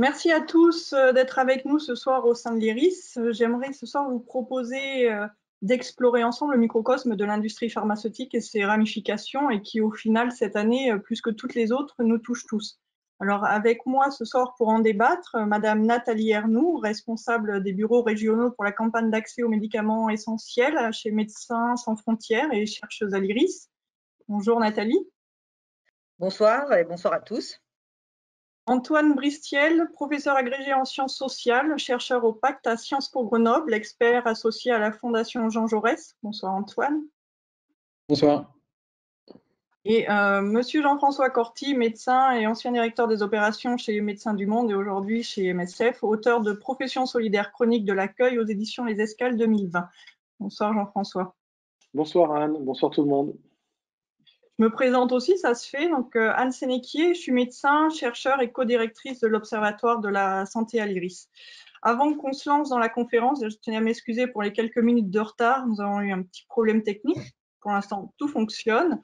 Merci à tous d'être avec nous ce soir au sein de l'IRIS. J'aimerais ce soir vous proposer d'explorer ensemble le microcosme de l'industrie pharmaceutique et ses ramifications et qui, au final, cette année, plus que toutes les autres, nous touche tous. Alors, avec moi ce soir pour en débattre, Madame Nathalie Ernoux, responsable des bureaux régionaux pour la campagne d'accès aux médicaments essentiels chez Médecins sans frontières et chercheuse à l'IRIS. Bonjour Nathalie. Bonsoir et bonsoir à tous. Antoine Bristiel, professeur agrégé en sciences sociales, chercheur au Pacte à Sciences Po Grenoble, expert associé à la Fondation Jean Jaurès. Bonsoir Antoine. Bonsoir. Et Monsieur Jean-François Corti, médecin et ancien directeur des opérations chez Médecins du Monde et aujourd'hui chez MSF, auteur de Profession solidaire chronique de l'accueil aux éditions Les Escales 2020. Bonsoir Jean-François. Bonsoir Anne, bonsoir tout le monde. Je me présente aussi, ça se fait. Donc, Anne Sénéquier, je suis médecin, chercheur et co-directrice de l'Observatoire de la santé à l'IRIS. Avant qu'on se lance dans la conférence, je tenais à m'excuser pour les quelques minutes de retard. Nous avons eu un petit problème technique. Pour l'instant, tout fonctionne.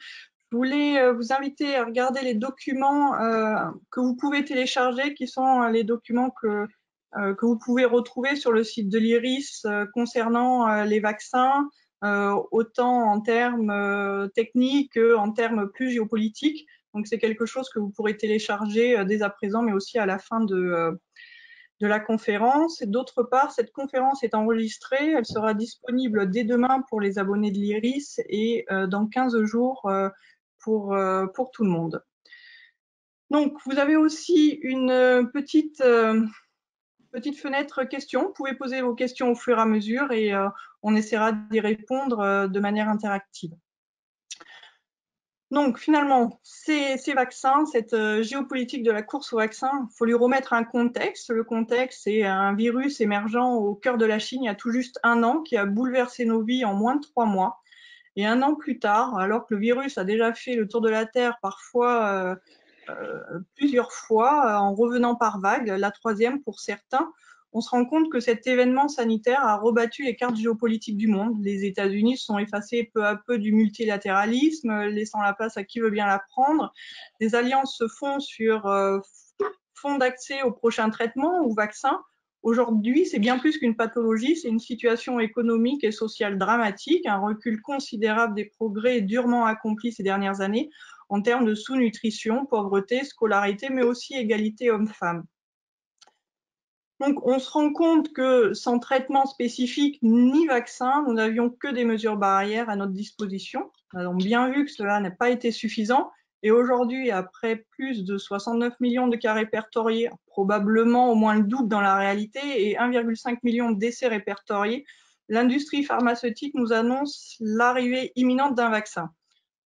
Je voulais vous inviter à regarder les documents que vous pouvez télécharger, qui sont les documents que vous pouvez retrouver sur le site de l'IRIS concernant les vaccins, autant en termes techniques qu'en termes plus géopolitiques. Donc, c'est quelque chose que vous pourrez télécharger dès à présent, mais aussi à la fin de la conférence. D'autre part, cette conférence est enregistrée. Elle sera disponible dès demain pour les abonnés de l'IRIS et dans 15 jours pour tout le monde. Donc, vous avez aussi une petite fenêtre questions. Vous pouvez poser vos questions au fur et à mesure et on essaiera d'y répondre de manière interactive. Donc finalement, ces vaccins, cette géopolitique de la course aux vaccins, il faut lui remettre un contexte. Le contexte, c'est un virus émergent au cœur de la Chine il y a tout juste 1 an qui a bouleversé nos vies en moins de 3 mois. Et 1 an plus tard, alors que le virus a déjà fait le tour de la Terre parfois plusieurs fois, en revenant par vagues, la 3e pour certains, on se rend compte que cet événement sanitaire a rebattu les cartes géopolitiques du monde. Les États-Unis se sont effacés peu à peu du multilatéralisme, laissant la place à qui veut bien la prendre. Des alliances se font sur fonds d'accès aux prochains traitements ou vaccins. Aujourd'hui, c'est bien plus qu'une pathologie, c'est une situation économique et sociale dramatique, un recul considérable des progrès durement accomplis ces dernières années en termes de sous-nutrition, pauvreté, scolarité, mais aussi égalité homme-femme. Donc, on se rend compte que sans traitement spécifique ni vaccin, nous n'avions que des mesures barrières à notre disposition. Nous avons bien vu que cela n'a pas été suffisant. Et aujourd'hui, après plus de 69 millions de cas répertoriés, probablement au moins le double dans la réalité, et 1,5 million de décès répertoriés, l'industrie pharmaceutique nous annonce l'arrivée imminente d'un vaccin.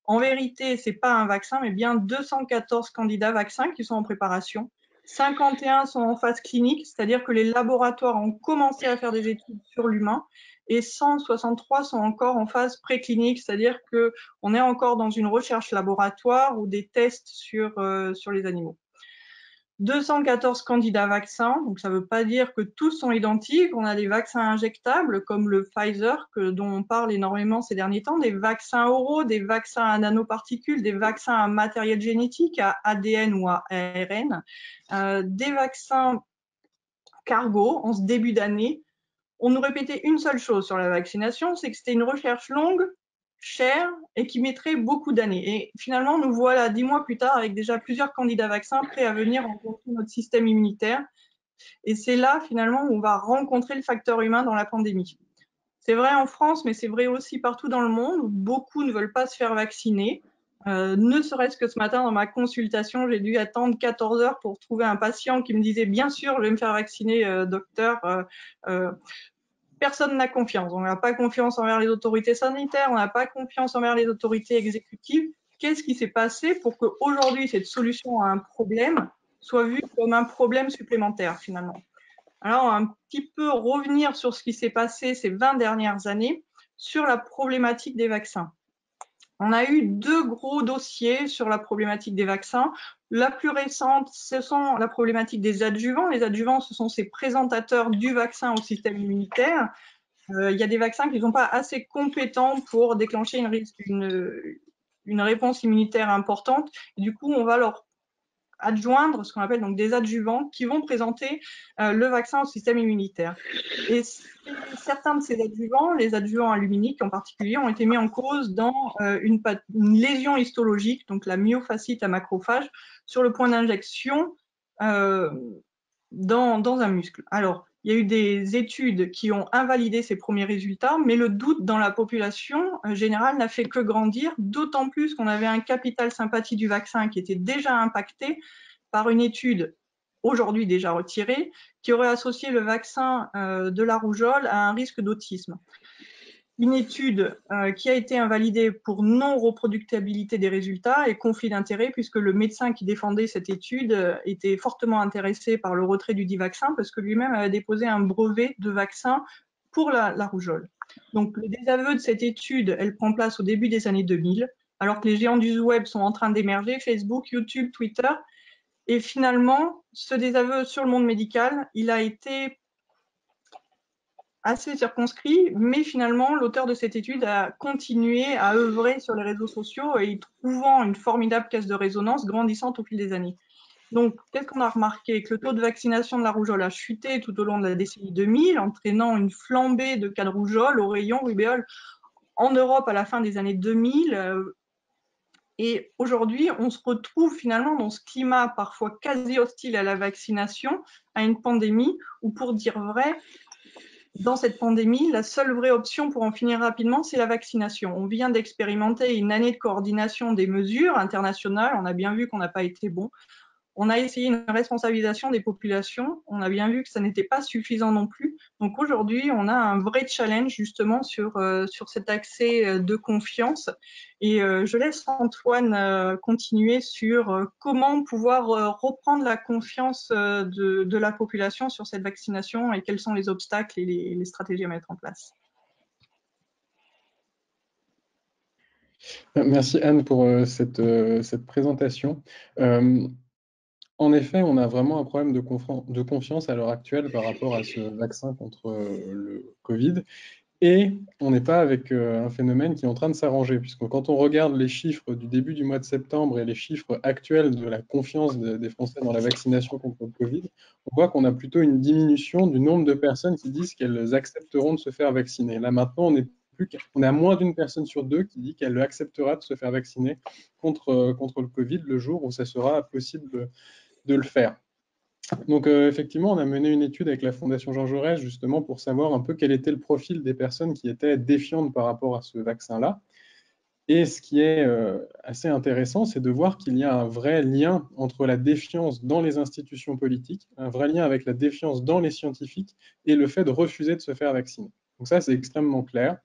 En vérité, ce n'est pas un vaccin, mais bien 214 candidats vaccins qui sont en préparation. 51 sont en phase clinique, c'est-à-dire que les laboratoires ont commencé à faire des études sur l'humain, et 163 sont encore en phase préclinique, c'est-à-dire qu'on est encore dans une recherche laboratoire ou des tests sur les animaux. 214 candidats vaccins, donc ça ne veut pas dire que tous sont identiques. On a des vaccins injectables comme le Pfizer, dont on parle énormément ces derniers temps, des vaccins oraux, des vaccins à nanoparticules, des vaccins à matériel génétique, à ADN ou à ARN, des vaccins cargo en ce début d'année. On nous répétait une seule chose sur la vaccination, c'est que c'était une recherche longue, chère et qui mettrait beaucoup d'années. Et finalement, nous voilà 10 mois plus tard avec déjà plusieurs candidats vaccins prêts à venir rencontrer notre système immunitaire. Et c'est là, finalement, où on va rencontrer le facteur humain dans la pandémie. C'est vrai en France, mais c'est vrai aussi partout dans le monde où beaucoup ne veulent pas se faire vacciner. Ne serait-ce que ce matin, dans ma consultation, j'ai dû attendre 14 heures pour trouver un patient qui me disait « Bien sûr, je vais me faire vacciner, docteur ». Personne n'a confiance. On n'a pas confiance envers les autorités sanitaires, on n'a pas confiance envers les autorités exécutives. Qu'est-ce qui s'est passé pour qu'aujourd'hui, cette solution à un problème soit vue comme un problème supplémentaire, finalement? Alors, un petit peu revenir sur ce qui s'est passé ces 20 dernières années sur la problématique des vaccins. On a eu 2 gros dossiers sur la problématique des vaccins. La plus récente, ce sont la problématique des adjuvants. Les adjuvants, ce sont ces présentateurs du vaccin au système immunitaire. Il y a des vaccins qui ne sont pas assez compétents pour déclencher une réponse immunitaire importante. Et du coup, on va leur adjoindre ce qu'on appelle donc des adjuvants qui vont présenter le vaccin au système immunitaire. Et certains de ces adjuvants, les adjuvants aluminiques en particulier, ont été mis en cause dans une lésion histologique, donc la myofascite à macrophage, sur le point d'injection dans un muscle. Alors, il y a eu des études qui ont invalidé ces premiers résultats, mais le doute dans la population générale n'a fait que grandir, d'autant plus qu'on avait un capital sympathie du vaccin qui était déjà impacté par une étude aujourd'hui déjà retirée, qui aurait associé le vaccin de la rougeole à un risque d'autisme. Une étude qui a été invalidée pour non-reproductibilité des résultats et conflit d'intérêts, puisque le médecin qui défendait cette étude était fortement intéressé par le retrait du dit vaccin, parce que lui-même avait déposé un brevet de vaccin pour la rougeole. Donc, le désaveu de cette étude, elle prend place au début des années 2000, alors que les géants du web sont en train d'émerger, Facebook, YouTube, Twitter. Et finalement, ce désaveu sur le monde médical, il a été assez circonscrit, mais finalement, l'auteur de cette étude a continué à œuvrer sur les réseaux sociaux et y trouvant une formidable caisse de résonance grandissante au fil des années. Donc, qu'est-ce qu'on a remarqué? Que le taux de vaccination de la rougeole a chuté tout au long de la décennie 2000, entraînant une flambée de cas de rougeole, oreillons, rubéole en Europe à la fin des années 2000. Et aujourd'hui, on se retrouve finalement dans ce climat parfois quasi hostile à la vaccination, à une pandémie, où pour dire vrai, dans cette pandémie, la seule vraie option pour en finir rapidement, c'est la vaccination. On vient d'expérimenter une année de coordination des mesures internationales. On a bien vu qu'on n'a pas été bon. On a essayé une responsabilisation des populations. On a bien vu que ça n'était pas suffisant non plus. Donc aujourd'hui, on a un vrai challenge justement sur cet accès de confiance. Et je laisse Antoine continuer sur comment pouvoir reprendre la confiance de la population sur cette vaccination et quels sont les obstacles et les stratégies à mettre en place. Merci Anne pour cette présentation. En effet, on a vraiment un problème de confiance à l'heure actuelle par rapport à ce vaccin contre le Covid. Et on n'est pas avec un phénomène qui est en train de s'arranger, puisque quand on regarde les chiffres du début du mois de septembre et les chiffres actuels de la confiance des Français dans la vaccination contre le Covid, on voit qu'on a plutôt une diminution du nombre de personnes qui disent qu'elles accepteront de se faire vacciner. Là maintenant, on est à moins d'une personne sur deux qui dit qu'elle acceptera de se faire vacciner contre le Covid le jour où ça sera possible de le faire. Donc effectivement, on a mené une étude avec la Fondation Jean Jaurès justement pour savoir un peu quel était le profil des personnes qui étaient défiantes par rapport à ce vaccin-là. Et ce qui est assez intéressant, c'est de voir qu'il y a un vrai lien entre la défiance dans les institutions politiques, un vrai lien avec la défiance dans les scientifiques et le fait de refuser de se faire vacciner. Donc ça, c'est extrêmement clair.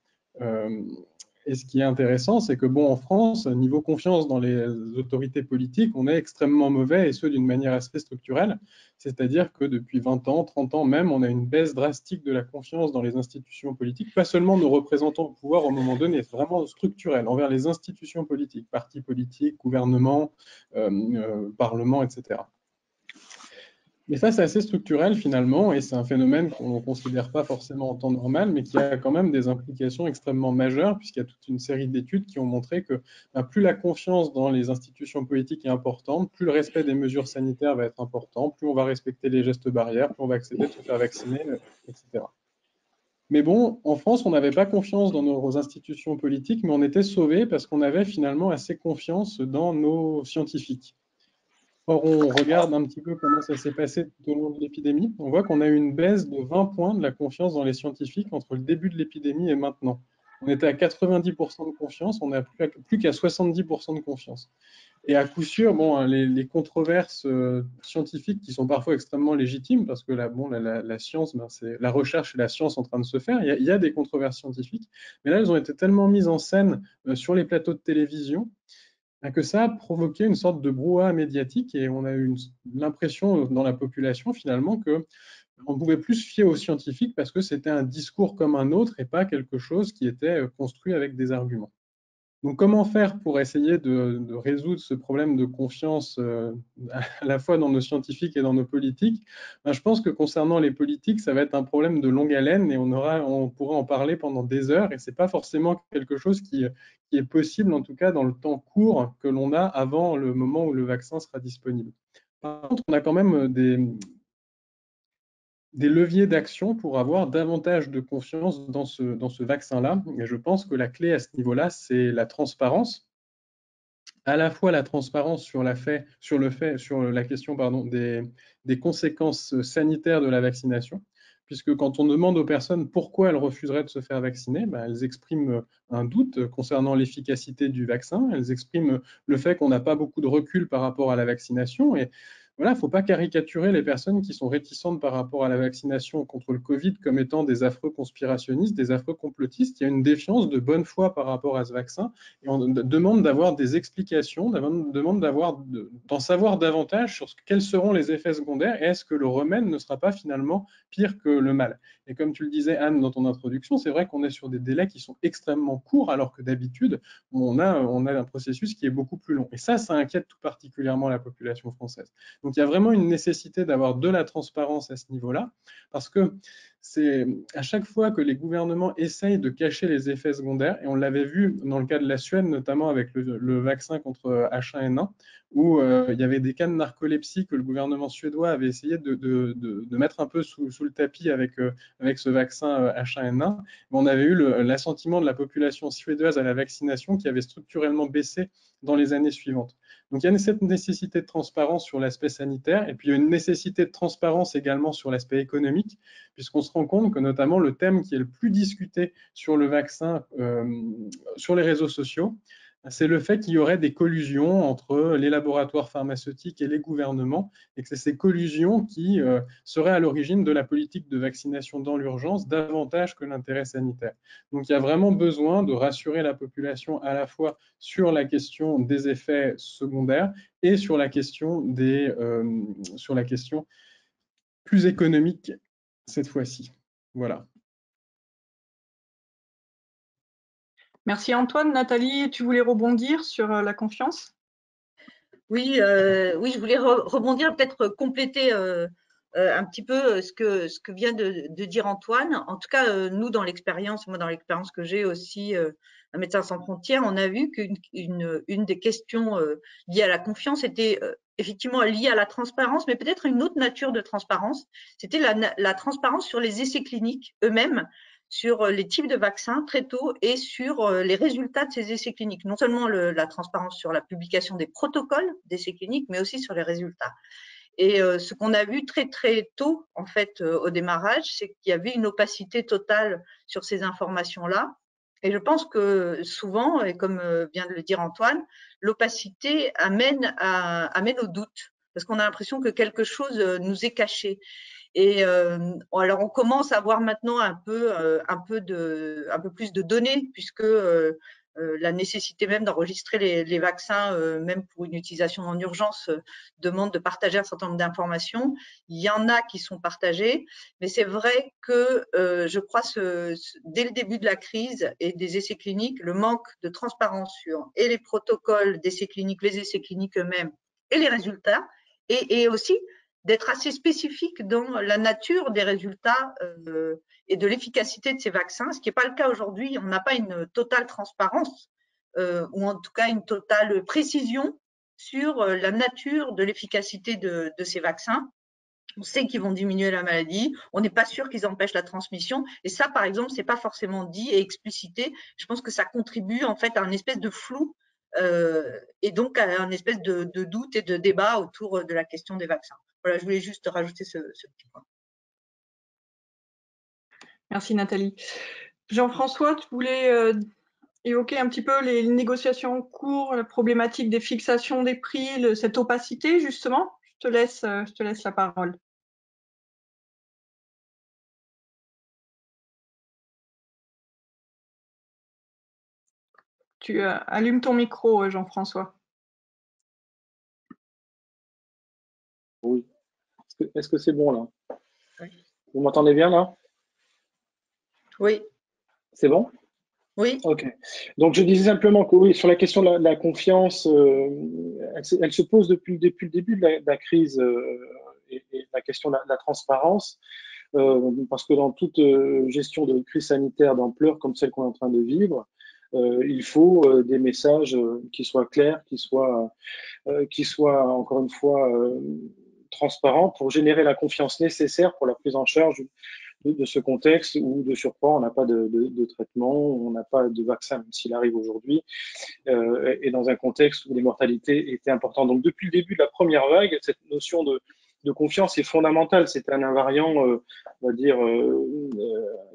Et ce qui est intéressant, c'est que bon, en France, niveau confiance dans les autorités politiques, on est extrêmement mauvais, et ce d'une manière assez structurelle. C'est-à-dire que depuis 20 ans, 30 ans même, on a une baisse drastique de la confiance dans les institutions politiques, pas seulement nos représentants au pouvoir au moment donné, c'est vraiment structurel, envers les institutions politiques, partis politiques, gouvernements, parlements, etc. Mais ça, c'est assez structurel finalement, et c'est un phénomène qu'on ne considère pas forcément en temps normal, mais qui a quand même des implications extrêmement majeures, puisqu'il y a toute une série d'études qui ont montré que plus la confiance dans les institutions politiques est importante, plus le respect des mesures sanitaires va être important, plus on va respecter les gestes barrières, plus on va accepter de se faire vacciner, etc. Mais bon, en France, on n'avait pas confiance dans nos institutions politiques, mais on était sauvés parce qu'on avait finalement assez confiance dans nos scientifiques. Or, on regarde un petit peu comment ça s'est passé tout au long de l'épidémie. On voit qu'on a eu une baisse de 20 points de la confiance dans les scientifiques entre le début de l'épidémie et maintenant. On était à 90% de confiance, on n'a plus qu'à 70% de confiance. Et à coup sûr, bon, les controverses scientifiques qui sont parfois extrêmement légitimes, parce que la science, c'est la recherche et la science en train de se faire, il y a des controverses scientifiques, mais là, elles ont été tellement mises en scène sur les plateaux de télévision que ça a provoqué une sorte de brouhaha médiatique, et on a eu l'impression dans la population finalement qu'on ne pouvait plus se fier aux scientifiques parce que c'était un discours comme un autre et pas quelque chose qui était construit avec des arguments. Donc comment faire pour essayer de résoudre ce problème de confiance à la fois dans nos scientifiques et dans nos politiques? Je pense que concernant les politiques, ça va être un problème de longue haleine, et on pourra en parler pendant des heures, et ce n'est pas forcément quelque chose qui est possible, en tout cas dans le temps court que l'on a avant le moment où le vaccin sera disponible. Par contre, on a quand même des leviers d'action pour avoir davantage de confiance dans ce vaccin-là. Et je pense que la clé à ce niveau-là, c'est la transparence. À la fois la transparence sur la question des conséquences sanitaires de la vaccination, puisque quand on demande aux personnes pourquoi elles refuseraient de se faire vacciner, ben, elles expriment un doute concernant l'efficacité du vaccin, elles expriment le fait qu'on n'a pas beaucoup de recul par rapport à la vaccination. Et voilà, il ne faut pas caricaturer les personnes qui sont réticentes par rapport à la vaccination contre le Covid comme étant des affreux conspirationnistes, des affreux complotistes. Il y a une défiance de bonne foi par rapport à ce vaccin et on demande d'avoir des explications, on demande d'en savoir davantage sur quels seront les effets secondaires et est-ce que le remède ne sera pas finalement pire que le mal. Et comme tu le disais, Anne, dans ton introduction, c'est vrai qu'on est sur des délais qui sont extrêmement courts alors que d'habitude, on a un processus qui est beaucoup plus long. Et ça inquiète tout particulièrement la population française. Donc il y a vraiment une nécessité d'avoir de la transparence à ce niveau-là, parce que c'est à chaque fois que les gouvernements essayent de cacher les effets secondaires, et on l'avait vu dans le cas de la Suède, notamment avec le vaccin contre H1N1, où il y avait des cas de narcolepsie que le gouvernement suédois avait essayé de mettre un peu sous le tapis avec ce vaccin H1N1. On avait eu l'assentiment de la population suédoise à la vaccination qui avait structurellement baissé dans les années suivantes. Donc il y a cette nécessité de transparence sur l'aspect sanitaire, et puis il y a une nécessité de transparence également sur l'aspect économique, puisqu'on se rend compte que notamment le thème qui est le plus discuté sur le vaccin sur les réseaux sociaux, c'est le fait qu'il y aurait des collusions entre les laboratoires pharmaceutiques et les gouvernements, et que c'est ces collusions qui seraient à l'origine de la politique de vaccination dans l'urgence davantage que l'intérêt sanitaire. Donc il y a vraiment besoin de rassurer la population à la fois sur la question des effets secondaires et sur la question plus économique cette fois-ci. Voilà. Merci Antoine. Nathalie, tu voulais rebondir sur la confiance? Oui, je voulais rebondir, peut-être compléter un petit peu ce que vient de dire Antoine. En tout cas, nous, dans l'expérience, moi, dans l'expérience que j'ai aussi à Médecins sans frontières, on a vu qu'une des questions liées à la confiance était effectivement liée à la transparence, mais peut-être une autre nature de transparence. C'était la transparence sur les essais cliniques eux-mêmes, sur les types de vaccins très tôt et sur les résultats de ces essais cliniques. Non seulement la transparence sur la publication des protocoles d'essais cliniques, mais aussi sur les résultats. Et ce qu'on a vu très très tôt, en fait, au démarrage, c'est qu'il y avait une opacité totale sur ces informations-là. Et je pense que souvent, et comme vient de le dire Antoine, l'opacité amène au doute, parce qu'on a l'impression que quelque chose nous est caché. Et alors on commence à avoir maintenant un peu plus de données, puisque la nécessité même d'enregistrer les vaccins, même pour une utilisation en urgence, demande de partager un certain nombre d'informations. Il y en a qui sont partagées, mais c'est vrai que je crois dès le début de la crise et des essais cliniques, le manque de transparence sur et les protocoles d'essais cliniques, les essais cliniques eux-mêmes et les résultats, et aussi d'être assez spécifique dans la nature des résultats et de l'efficacité de ces vaccins, ce qui n'est pas le cas aujourd'hui. On n'a pas une totale transparence ou en tout cas une totale précision sur la nature de l'efficacité de ces vaccins. On sait qu'ils vont diminuer la maladie, on n'est pas sûr qu'ils empêchent la transmission, et ça, par exemple, c'est pas forcément dit et explicité. Je pense que ça contribue en fait à une espèce de flou et donc à une espèce de doute et de débat autour de la question des vaccins. Voilà, je voulais juste rajouter ce petit point. Merci Nathalie. Jean-François, tu voulais évoquer un petit peu les négociations en cours, la problématique des fixations des prix, cette opacité justement. Je te laisse la parole. Tu allumes ton micro, Jean-François. Oui. Est-ce que c'est bon là? Oui. Vous m'entendez bien là? Oui. C'est bon? Oui. Ok. Donc je disais simplement que oui, sur la question de la confiance, elle se pose depuis le début de la crise et la question de la transparence, parce que dans toute gestion de crise sanitaire d'ampleur comme celle qu'on est en train de vivre, il faut des messages qui soient clairs, qui soient encore une fois transparents pour générer la confiance nécessaire pour la prise en charge de ce contexte où de surcroît on n'a pas de traitement, on n'a pas de vaccin, même s'il arrive aujourd'hui, et dans un contexte où les mortalités étaient importantes. Donc depuis le début de la première vague, cette notion de confiance est fondamentale. C'est un invariant, on va dire,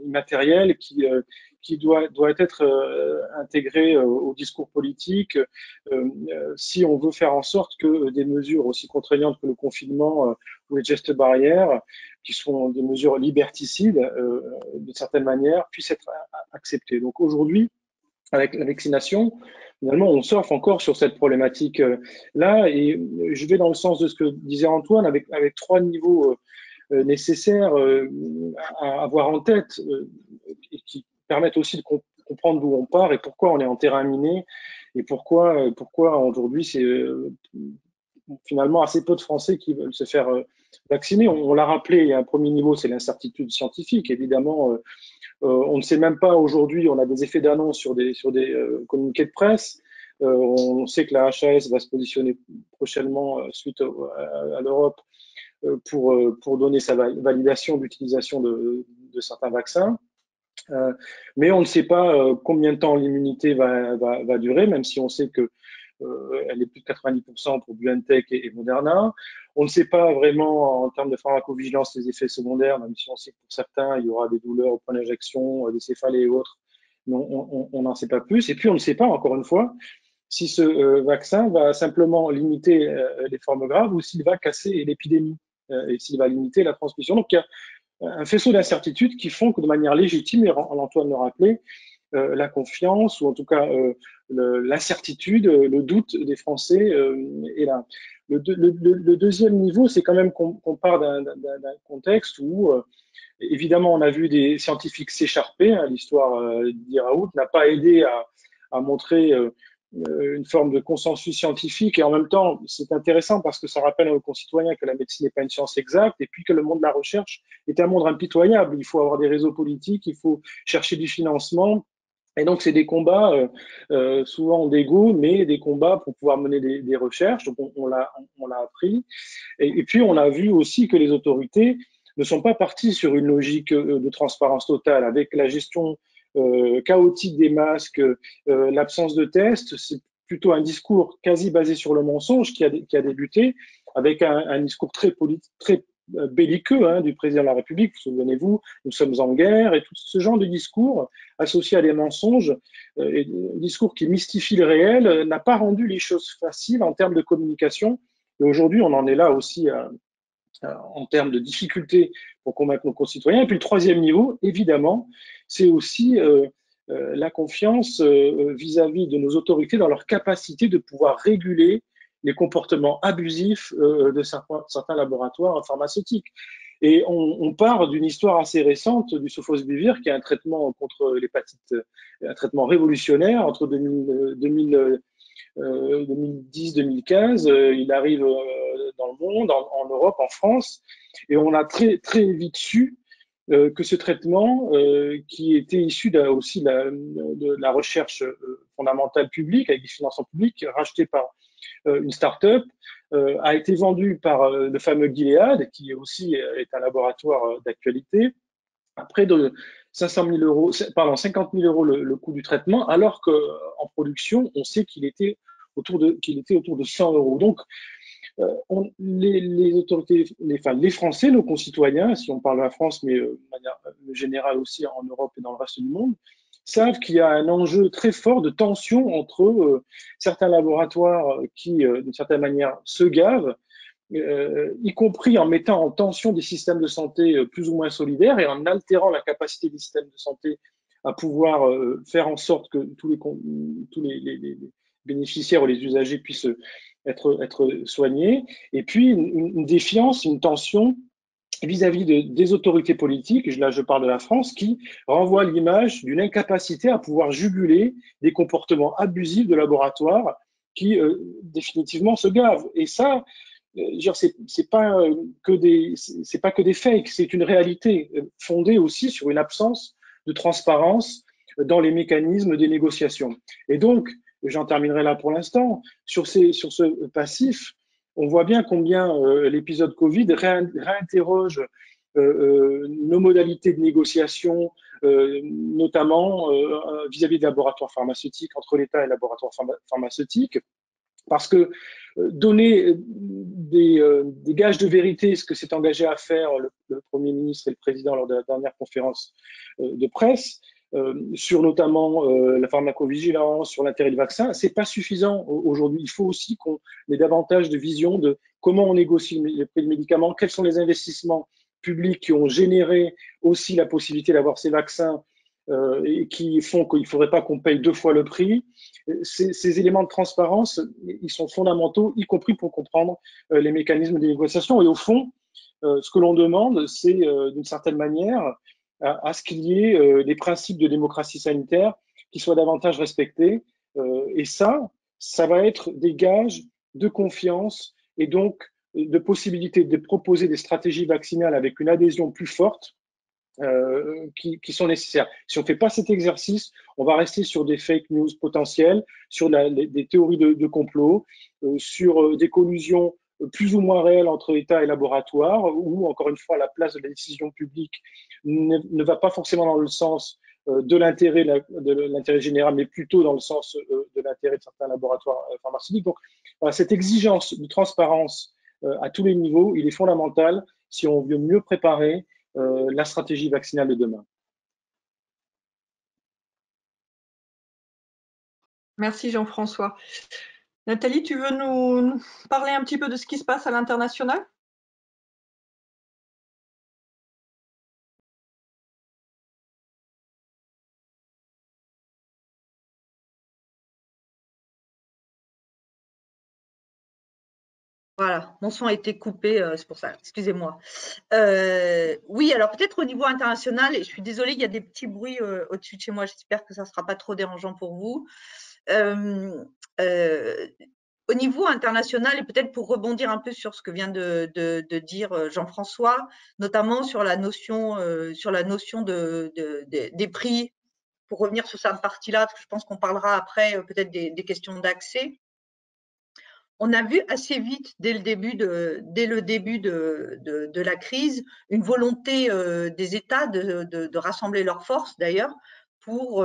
immatériel qui doit être intégré au discours politique si on veut faire en sorte que des mesures aussi contraignantes que le confinement ou les gestes barrières, qui sont des mesures liberticides d'une certaine manière, puissent être acceptées. Donc aujourd'hui, avec la vaccination, finalement, on surfe encore sur cette problématique-là, et je vais dans le sens de ce que disait Antoine, avec 3 niveaux nécessaires à avoir en tête, et qui permettent aussi de comprendre d'où on part et pourquoi on est en terrain miné, et pourquoi aujourd'hui c'est finalement assez peu de Français qui veulent se faire vacciner. On l'a rappelé, il y a un premier niveau, c'est l'incertitude scientifique. Évidemment, on ne sait même pas aujourd'hui, on a des effets d'annonce sur des communiqués de presse. On sait que la HAS va se positionner prochainement suite à l'Europe pour donner sa validation d'utilisation de certains vaccins. Mais on ne sait pas combien de temps l'immunité va durer, même si on sait que elle est plus de 90% pour BioNTech et Moderna. On ne sait pas vraiment en termes de pharmacovigilance les effets secondaires, même si on sait que pour certains, il y aura des douleurs au point d'injection, des céphalées et autres, mais on n'en sait pas plus. Et puis, on ne sait pas, encore une fois, si ce vaccin va simplement limiter les formes graves ou s'il va casser l'épidémie et s'il va limiter la transmission. Donc, il y a un faisceau d'incertitudes qui font que de manière légitime, et Antoine le rappelait, la confiance, ou en tout cas l'incertitude, le doute des Français est là. Le deuxième niveau, c'est quand même qu'on part d'un contexte où, évidemment, on a vu des scientifiques s'écharper. Hein, l'histoire d'Iraout n'a pas aidé à montrer une forme de consensus scientifique, et en même temps, c'est intéressant parce que ça rappelle à nos concitoyens que la médecine n'est pas une science exacte, et puis que le monde de la recherche est un monde impitoyable. Il faut avoir des réseaux politiques, il faut chercher du financement. Et donc, c'est des combats souvent d'ego, mais des combats pour pouvoir mener des recherches. Donc, on l'a appris. Et puis, on a vu aussi que les autorités ne sont pas parties sur une logique de transparence totale, avec la gestion chaotique des masques, l'absence de tests. C'est plutôt un discours quasi basé sur le mensonge qui a débuté, avec un discours très belliqueux hein, du président de la République. Souvenez-vous, nous sommes en guerre, et tout ce genre de discours associé à des mensonges, et discours qui mystifie le réel, n'a pas rendu les choses faciles en termes de communication. Et aujourd'hui, on en est là aussi en termes de difficultés pour convaincre nos concitoyens. Et puis le troisième niveau, évidemment, c'est aussi la confiance vis-à-vis de nos autorités dans leur capacité de pouvoir réguler les comportements abusifs de certains laboratoires pharmaceutiques. Et on part d'une histoire assez récente du sofosbuvir, qui est un traitement contre l'hépatite, un traitement révolutionnaire entre 2010-2015. Il arrive dans le monde, en Europe, en France, et on a très, très vite su que ce traitement, qui était issu aussi de la recherche fondamentale publique, avec des financements publics rachetés par une start-up, a été vendu par le fameux Gilead, qui aussi est un laboratoire d'actualité, à près de 50 000 euros le coût du traitement, alors qu'en production, on sait qu'il était autour de 100 euros. Donc, les autorités, les Français, nos concitoyens, si on parle de la France, mais de manière générale aussi en Europe et dans le reste du monde, savent qu'il y a un enjeu très fort de tension entre certains laboratoires qui, d'une certaine manière, se gavent, y compris en mettant en tension des systèmes de santé plus ou moins solidaires et en altérant la capacité des systèmes de santé à pouvoir faire en sorte que tous les bénéficiaires ou les usagers puissent être soignés. Et puis une défiance, une tension vis-à-vis des autorités politiques, là je parle de la France, qui renvoie l'image d'une incapacité à pouvoir juguler des comportements abusifs de laboratoires qui définitivement se gavent. Et ça, c'est pas que des fakes, c'est une réalité fondée aussi sur une absence de transparence dans les mécanismes des négociations. Et donc, j'en terminerai là pour l'instant, sur ce passif, on voit bien combien l'épisode Covid réinterroge nos modalités de négociation, notamment vis-à-vis des laboratoires pharmaceutiques, entre l'État et les laboratoires pharmaceutiques, parce que donner des gages de vérité, ce que s'est engagé à faire le Premier ministre et le Président lors de la dernière conférence de presse, sur notamment la pharmacovigilance, sur l'intérêt du vaccin, c'est pas suffisant aujourd'hui. Il faut aussi qu'on ait davantage de vision de comment on négocie les prix de médicaments, quels sont les investissements publics qui ont généré aussi la possibilité d'avoir ces vaccins et qui font qu'il ne faudrait pas qu'on paye 2 fois le prix. Ces éléments de transparence, ils sont fondamentaux, y compris pour comprendre les mécanismes de négociation. Et au fond, ce que l'on demande, c'est d'une certaine manière à ce qu'il y ait des principes de démocratie sanitaire qui soient davantage respectés. Et ça va être des gages de confiance et donc de possibilité de proposer des stratégies vaccinales avec une adhésion plus forte qui sont nécessaires. Si on ne fait pas cet exercice, on va rester sur des fake news potentielles, sur des théories de complot, sur des collusions plus ou moins réelles entre État et laboratoire, où, encore une fois, la place de la décision publique ne va pas forcément dans le sens de l'intérêt général, mais plutôt dans le sens de l'intérêt de certains laboratoires pharmaceutiques. Donc, voilà, cette exigence de transparence à tous les niveaux, il est fondamental si on veut mieux préparer la stratégie vaccinale de demain. Merci Jean-François. Nathalie, tu veux nous parler un petit peu de ce qui se passe à l'international ? Voilà, mon son a été coupé, c'est pour ça, excusez-moi. Oui, alors peut-être au niveau international, et je suis désolée, il y a des petits bruits au-dessus de chez moi, j'espère que ça ne sera pas trop dérangeant pour vous. Au niveau international, et peut-être pour rebondir un peu sur ce que vient de dire Jean-François, notamment sur la notion des prix, pour revenir sur cette partie-là, parce que je pense qu'on parlera après peut-être des questions d'accès. On a vu assez vite, dès le début de la crise, une volonté des États de rassembler leurs forces, d'ailleurs, pour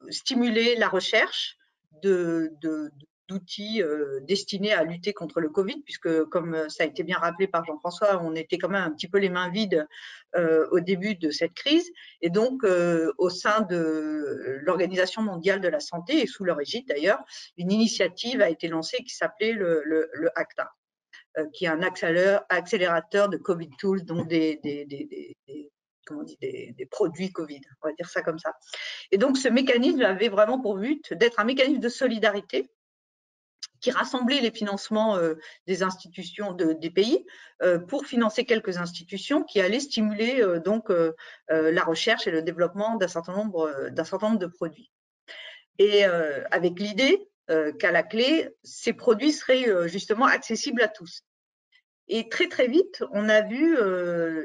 stimuler la recherche d'outils destinés à lutter contre le Covid, puisque, comme ça a été bien rappelé par Jean-François, on était quand même un petit peu les mains vides au début de cette crise. Et donc, au sein de l'Organisation mondiale de la santé, et sous leur égide d'ailleurs, une initiative a été lancée qui s'appelait le ACTA, qui est un accélérateur de Covid Tools, donc des produits Covid, on va dire ça comme ça. Et donc, ce mécanisme avait vraiment pour but d'être un mécanisme de solidarité qui rassemblait les financements des institutions des pays pour financer quelques institutions qui allaient stimuler la recherche et le développement d'un certain nombre de produits. Et avec l'idée qu'à la clé, ces produits seraient justement accessibles à tous. Et très, très vite, on a vu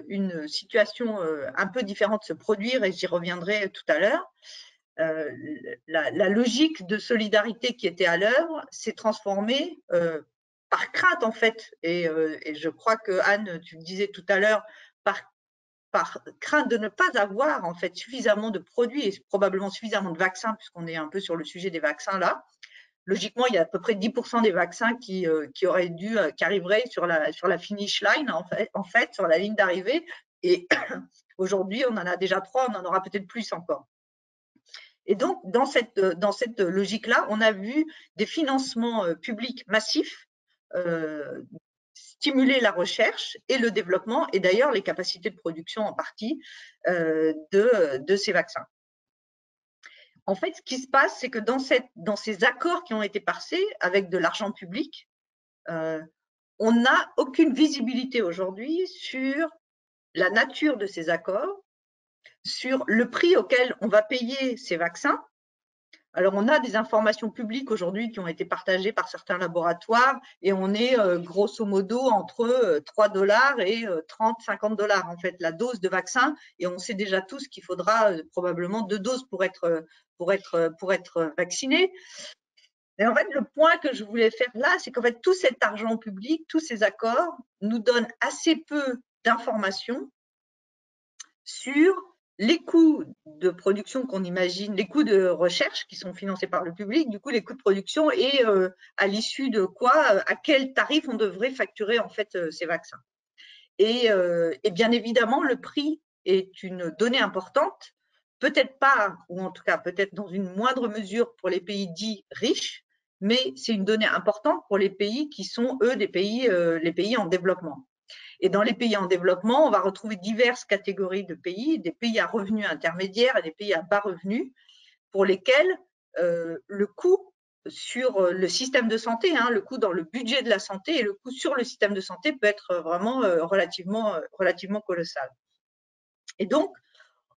une situation un peu différente se produire, et j'y reviendrai tout à l'heure. La logique de solidarité qui était à l'œuvre s'est transformée par crainte, en fait, et je crois que Anne, tu le disais tout à l'heure, par crainte de ne pas avoir en fait suffisamment de produits et probablement suffisamment de vaccins, puisqu'on est un peu sur le sujet des vaccins là. Logiquement, il y a à peu près 10% des vaccins qui arriveraient sur la finish line, en fait, sur la ligne d'arrivée. Et aujourd'hui, on en a déjà 3, on en aura peut-être plus encore. Et donc, dans cette logique-là, on a vu des financements publics massifs stimuler la recherche et le développement, et d'ailleurs les capacités de production en partie de ces vaccins. En fait, ce qui se passe, c'est que dans ces accords qui ont été passés avec de l'argent public, on n'a aucune visibilité aujourd'hui sur la nature de ces accords, sur le prix auquel on va payer ces vaccins, Alors, on a des informations publiques aujourd'hui qui ont été partagées par certains laboratoires et on est grosso modo entre 3 $ et 30-50 $ en fait la dose de vaccin, et on sait déjà tous qu'il faudra probablement 2 doses pour être vacciné. Et en fait, le point que je voulais faire là, c'est qu'en fait, tout cet argent public, tous ces accords nous donnent assez peu d'informations sur les coûts de production qu'on imagine, les coûts de recherche qui sont financés par le public, du coup les coûts de production et à l'issue de quoi, à quel tarif on devrait facturer en fait ces vaccins. Et bien évidemment, le prix est une donnée importante, peut-être pas, ou en tout cas peut-être dans une moindre mesure pour les pays dits riches, mais c'est une donnée importante pour les pays qui sont, eux, les pays en développement. Et dans les pays en développement, on va retrouver diverses catégories de pays, des pays à revenus intermédiaires et des pays à bas revenus, pour lesquels le coût sur le système de santé, le coût dans le budget de la santé et le coût sur le système de santé peut être vraiment relativement colossal. Et donc,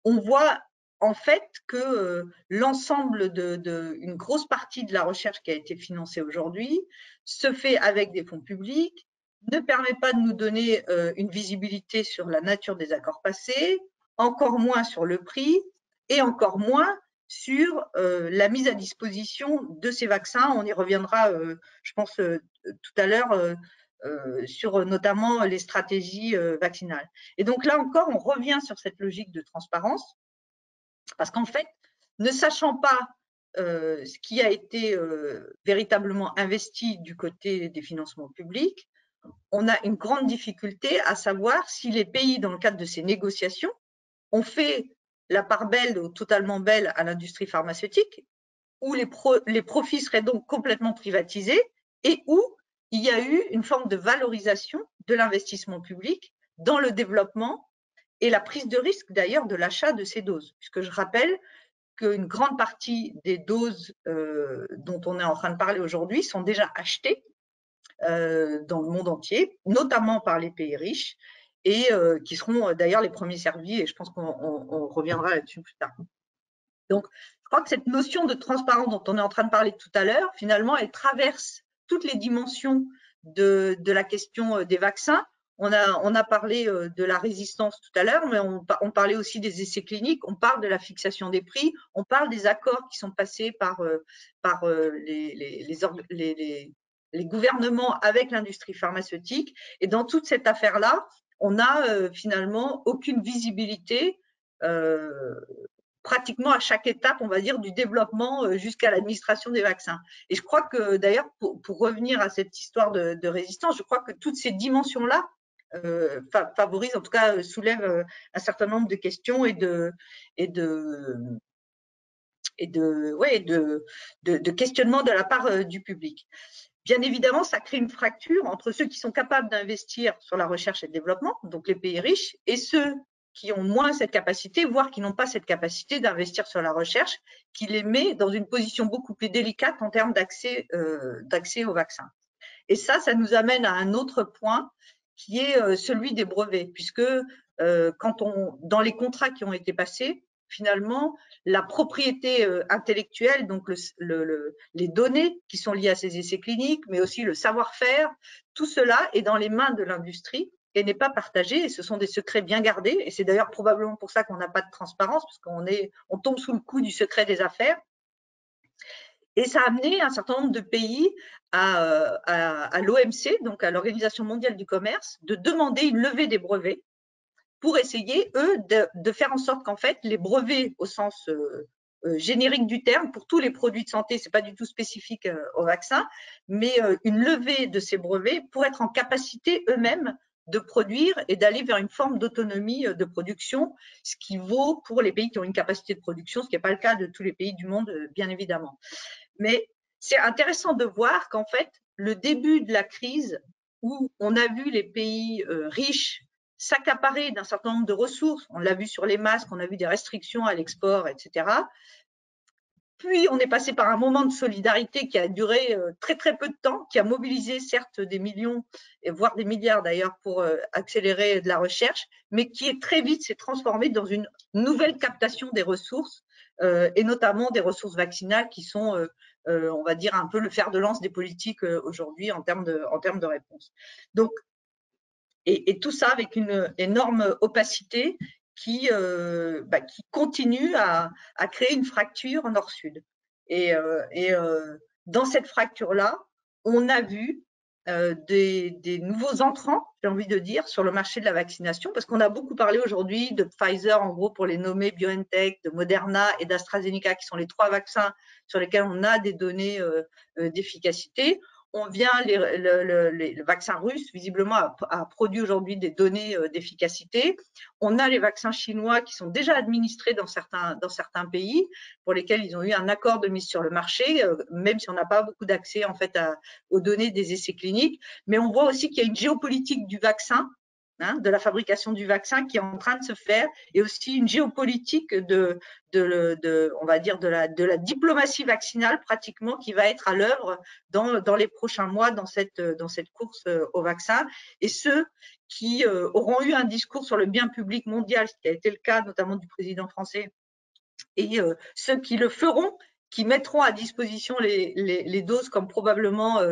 on voit en fait que l'ensemble une grosse partie de la recherche qui a été financée aujourd'hui se fait avec des fonds publics, ne permet pas de nous donner une visibilité sur la nature des accords passés, encore moins sur le prix et encore moins sur la mise à disposition de ces vaccins. On y reviendra, je pense, tout à l'heure sur notamment les stratégies vaccinales. Et donc là encore, on revient sur cette logique de transparence, parce qu'en fait, ne sachant pas ce qui a été véritablement investi du côté des financements publics, on a une grande difficulté à savoir si les pays, dans le cadre de ces négociations, ont fait la part belle ou totalement belle à l'industrie pharmaceutique, où les profits seraient donc complètement privatisés et où il y a eu une forme de valorisation de l'investissement public dans le développement et la prise de risque d'ailleurs de l'achat de ces doses. Puisque je rappelle qu'une grande partie des doses dont on est en train de parler aujourd'hui sont déjà achetées dans le monde entier, notamment par les pays riches, et qui seront d'ailleurs les premiers servis, et je pense qu'on reviendra là-dessus plus tard. Donc, je crois que cette notion de transparence dont on est en train de parler tout à l'heure, finalement, elle traverse toutes les dimensions de la question des vaccins. On a parlé de la résistance tout à l'heure, mais on parlait aussi des essais cliniques, on parle de la fixation des prix, on parle des accords qui sont passés par les gouvernements avec l'industrie pharmaceutique. Et dans toute cette affaire-là, on n'a finalement aucune visibilité pratiquement à chaque étape, on va dire, du développement jusqu'à l'administration des vaccins. Et je crois que d'ailleurs, pour revenir à cette histoire de résistance, je crois que toutes ces dimensions-là favorisent, en tout cas, soulèvent un certain nombre de questions et de questionnements de la part du public. Bien évidemment, ça crée une fracture entre ceux qui sont capables d'investir sur la recherche et le développement, donc les pays riches, et ceux qui ont moins cette capacité, voire qui n'ont pas cette capacité d'investir sur la recherche, qui les met dans une position beaucoup plus délicate en termes d'accès aux vaccins. Et ça nous amène à un autre point qui est celui des brevets, puisque dans les contrats qui ont été passés, finalement, la propriété intellectuelle, donc les données qui sont liées à ces essais cliniques, mais aussi le savoir-faire, tout cela est dans les mains de l'industrie et n'est pas partagé, et ce sont des secrets bien gardés, et c'est d'ailleurs probablement pour ça qu'on n'a pas de transparence, parce qu'on tombe sous le coup du secret des affaires. Et ça a amené un certain nombre de pays à l'OMC, donc à l'Organisation mondiale du commerce, de demander une levée des brevets pour essayer, eux, de faire en sorte qu'en fait, les brevets au sens générique du terme, pour tous les produits de santé, ce n'est pas du tout spécifique au vaccin, mais une levée de ces brevets pour être en capacité eux-mêmes de produire et d'aller vers une forme d'autonomie de production, ce qui vaut pour les pays qui ont une capacité de production, ce qui n'est pas le cas de tous les pays du monde, bien évidemment. Mais c'est intéressant de voir qu'en fait, le début de la crise, où on a vu les pays riches s'accaparer d'un certain nombre de ressources, on l'a vu sur les masques, on a vu des restrictions à l'export, etc., Puis, on est passé par un moment de solidarité qui a duré très, très peu de temps, qui a mobilisé certes des millions, et voire des milliards d'ailleurs, pour accélérer de la recherche, mais qui est très vite s'est transformé dans une nouvelle captation des ressources, et notamment des ressources vaccinales qui sont, on va dire, un peu le fer de lance des politiques aujourd'hui en termes de réponse. Donc, et tout ça avec une énorme opacité qui continue à créer une fracture nord-sud. Et dans cette fracture-là, on a vu des nouveaux entrants, j'ai envie de dire, sur le marché de la vaccination, parce qu'on a beaucoup parlé aujourd'hui de Pfizer, en gros, pour les nommer BioNTech, de Moderna et d'AstraZeneca, qui sont les 3 vaccins sur lesquels on a des données d'efficacité. On vient, le vaccin russe, visiblement, a produit aujourd'hui des données d'efficacité. On a les vaccins chinois qui sont déjà administrés dans certains pays, pour lesquels ils ont eu un accord de mise sur le marché, même si on n'a pas beaucoup d'accès en fait aux données des essais cliniques. Mais on voit aussi qu'il y a une géopolitique du vaccin, de la fabrication du vaccin qui est en train de se faire, et aussi une géopolitique on va dire de la diplomatie vaccinale pratiquement qui va être à l'œuvre dans les prochains mois dans cette course au vaccin. Et ceux qui auront eu un discours sur le bien public mondial, ce qui a été le cas notamment du président français, et ceux qui le feront, qui mettront à disposition les doses, comme probablement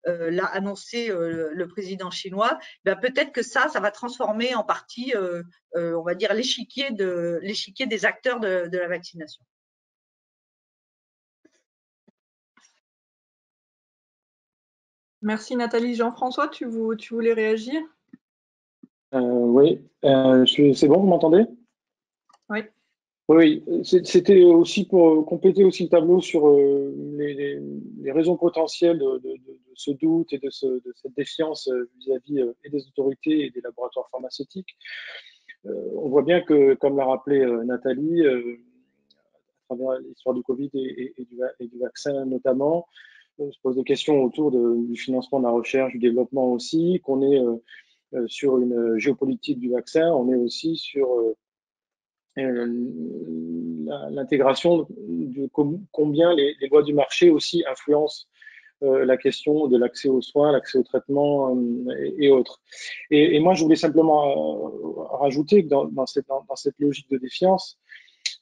l'a annoncé le président chinois, ben peut-être que ça va transformer en partie, on va dire, l'échiquier des acteurs de la vaccination. Merci Nathalie. Jean-François, tu voulais réagir? Oui, c'est bon, vous m'entendez? Oui. Oui, c'était aussi pour compléter aussi le tableau sur les raisons potentielles de ce doute et de cette défiance vis-à-vis et des autorités et des laboratoires pharmaceutiques. On voit bien que, comme l'a rappelé Nathalie, à travers l'histoire du Covid et du vaccin notamment, on se pose des questions autour du financement de la recherche, du développement aussi, qu'on est sur une géopolitique du vaccin, on est aussi sur l'intégration de combien les lois du marché aussi influencent la question de l'accès aux soins, l'accès aux traitements et autres. Et moi, je voulais simplement rajouter que dans cette logique de défiance,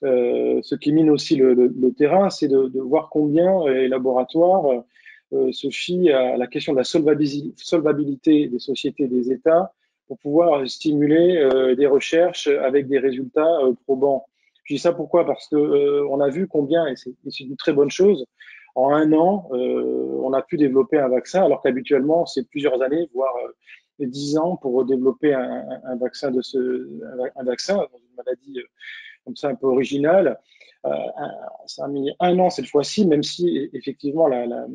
ce qui mine aussi le terrain, c'est de voir combien les laboratoires se fient à la question de la solvabilité des sociétés et des États pour pouvoir stimuler des recherches avec des résultats probants. Je dis ça pourquoi? Parce que on a vu combien, et c'est une très bonne chose, en 1 an, on a pu développer un vaccin, alors qu'habituellement, c'est plusieurs années, voire 10 ans pour développer un vaccin dans une maladie comme ça un peu originale. Ça a mis 1 an cette fois-ci, même si effectivement la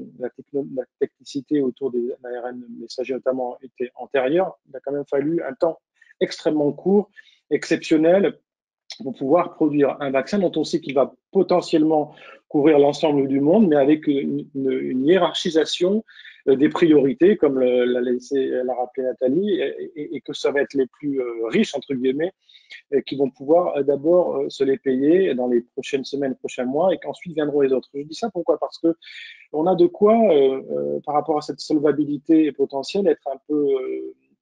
technicité autour de l'ARN messager notamment était antérieure. Il a quand même fallu un temps extrêmement court, exceptionnel, pour pouvoir produire un vaccin dont on sait qu'il va potentiellement couvrir l'ensemble du monde, mais avec une hiérarchisation des priorités, comme l'a rappelé Nathalie, et que ça va être les plus riches, entre guillemets, qui vont pouvoir d'abord se les payer dans les prochaines semaines, prochains mois, et qu'ensuite viendront les autres. Je dis ça pourquoi? Parce que on a de quoi, par rapport à cette solvabilité potentielle, être un peu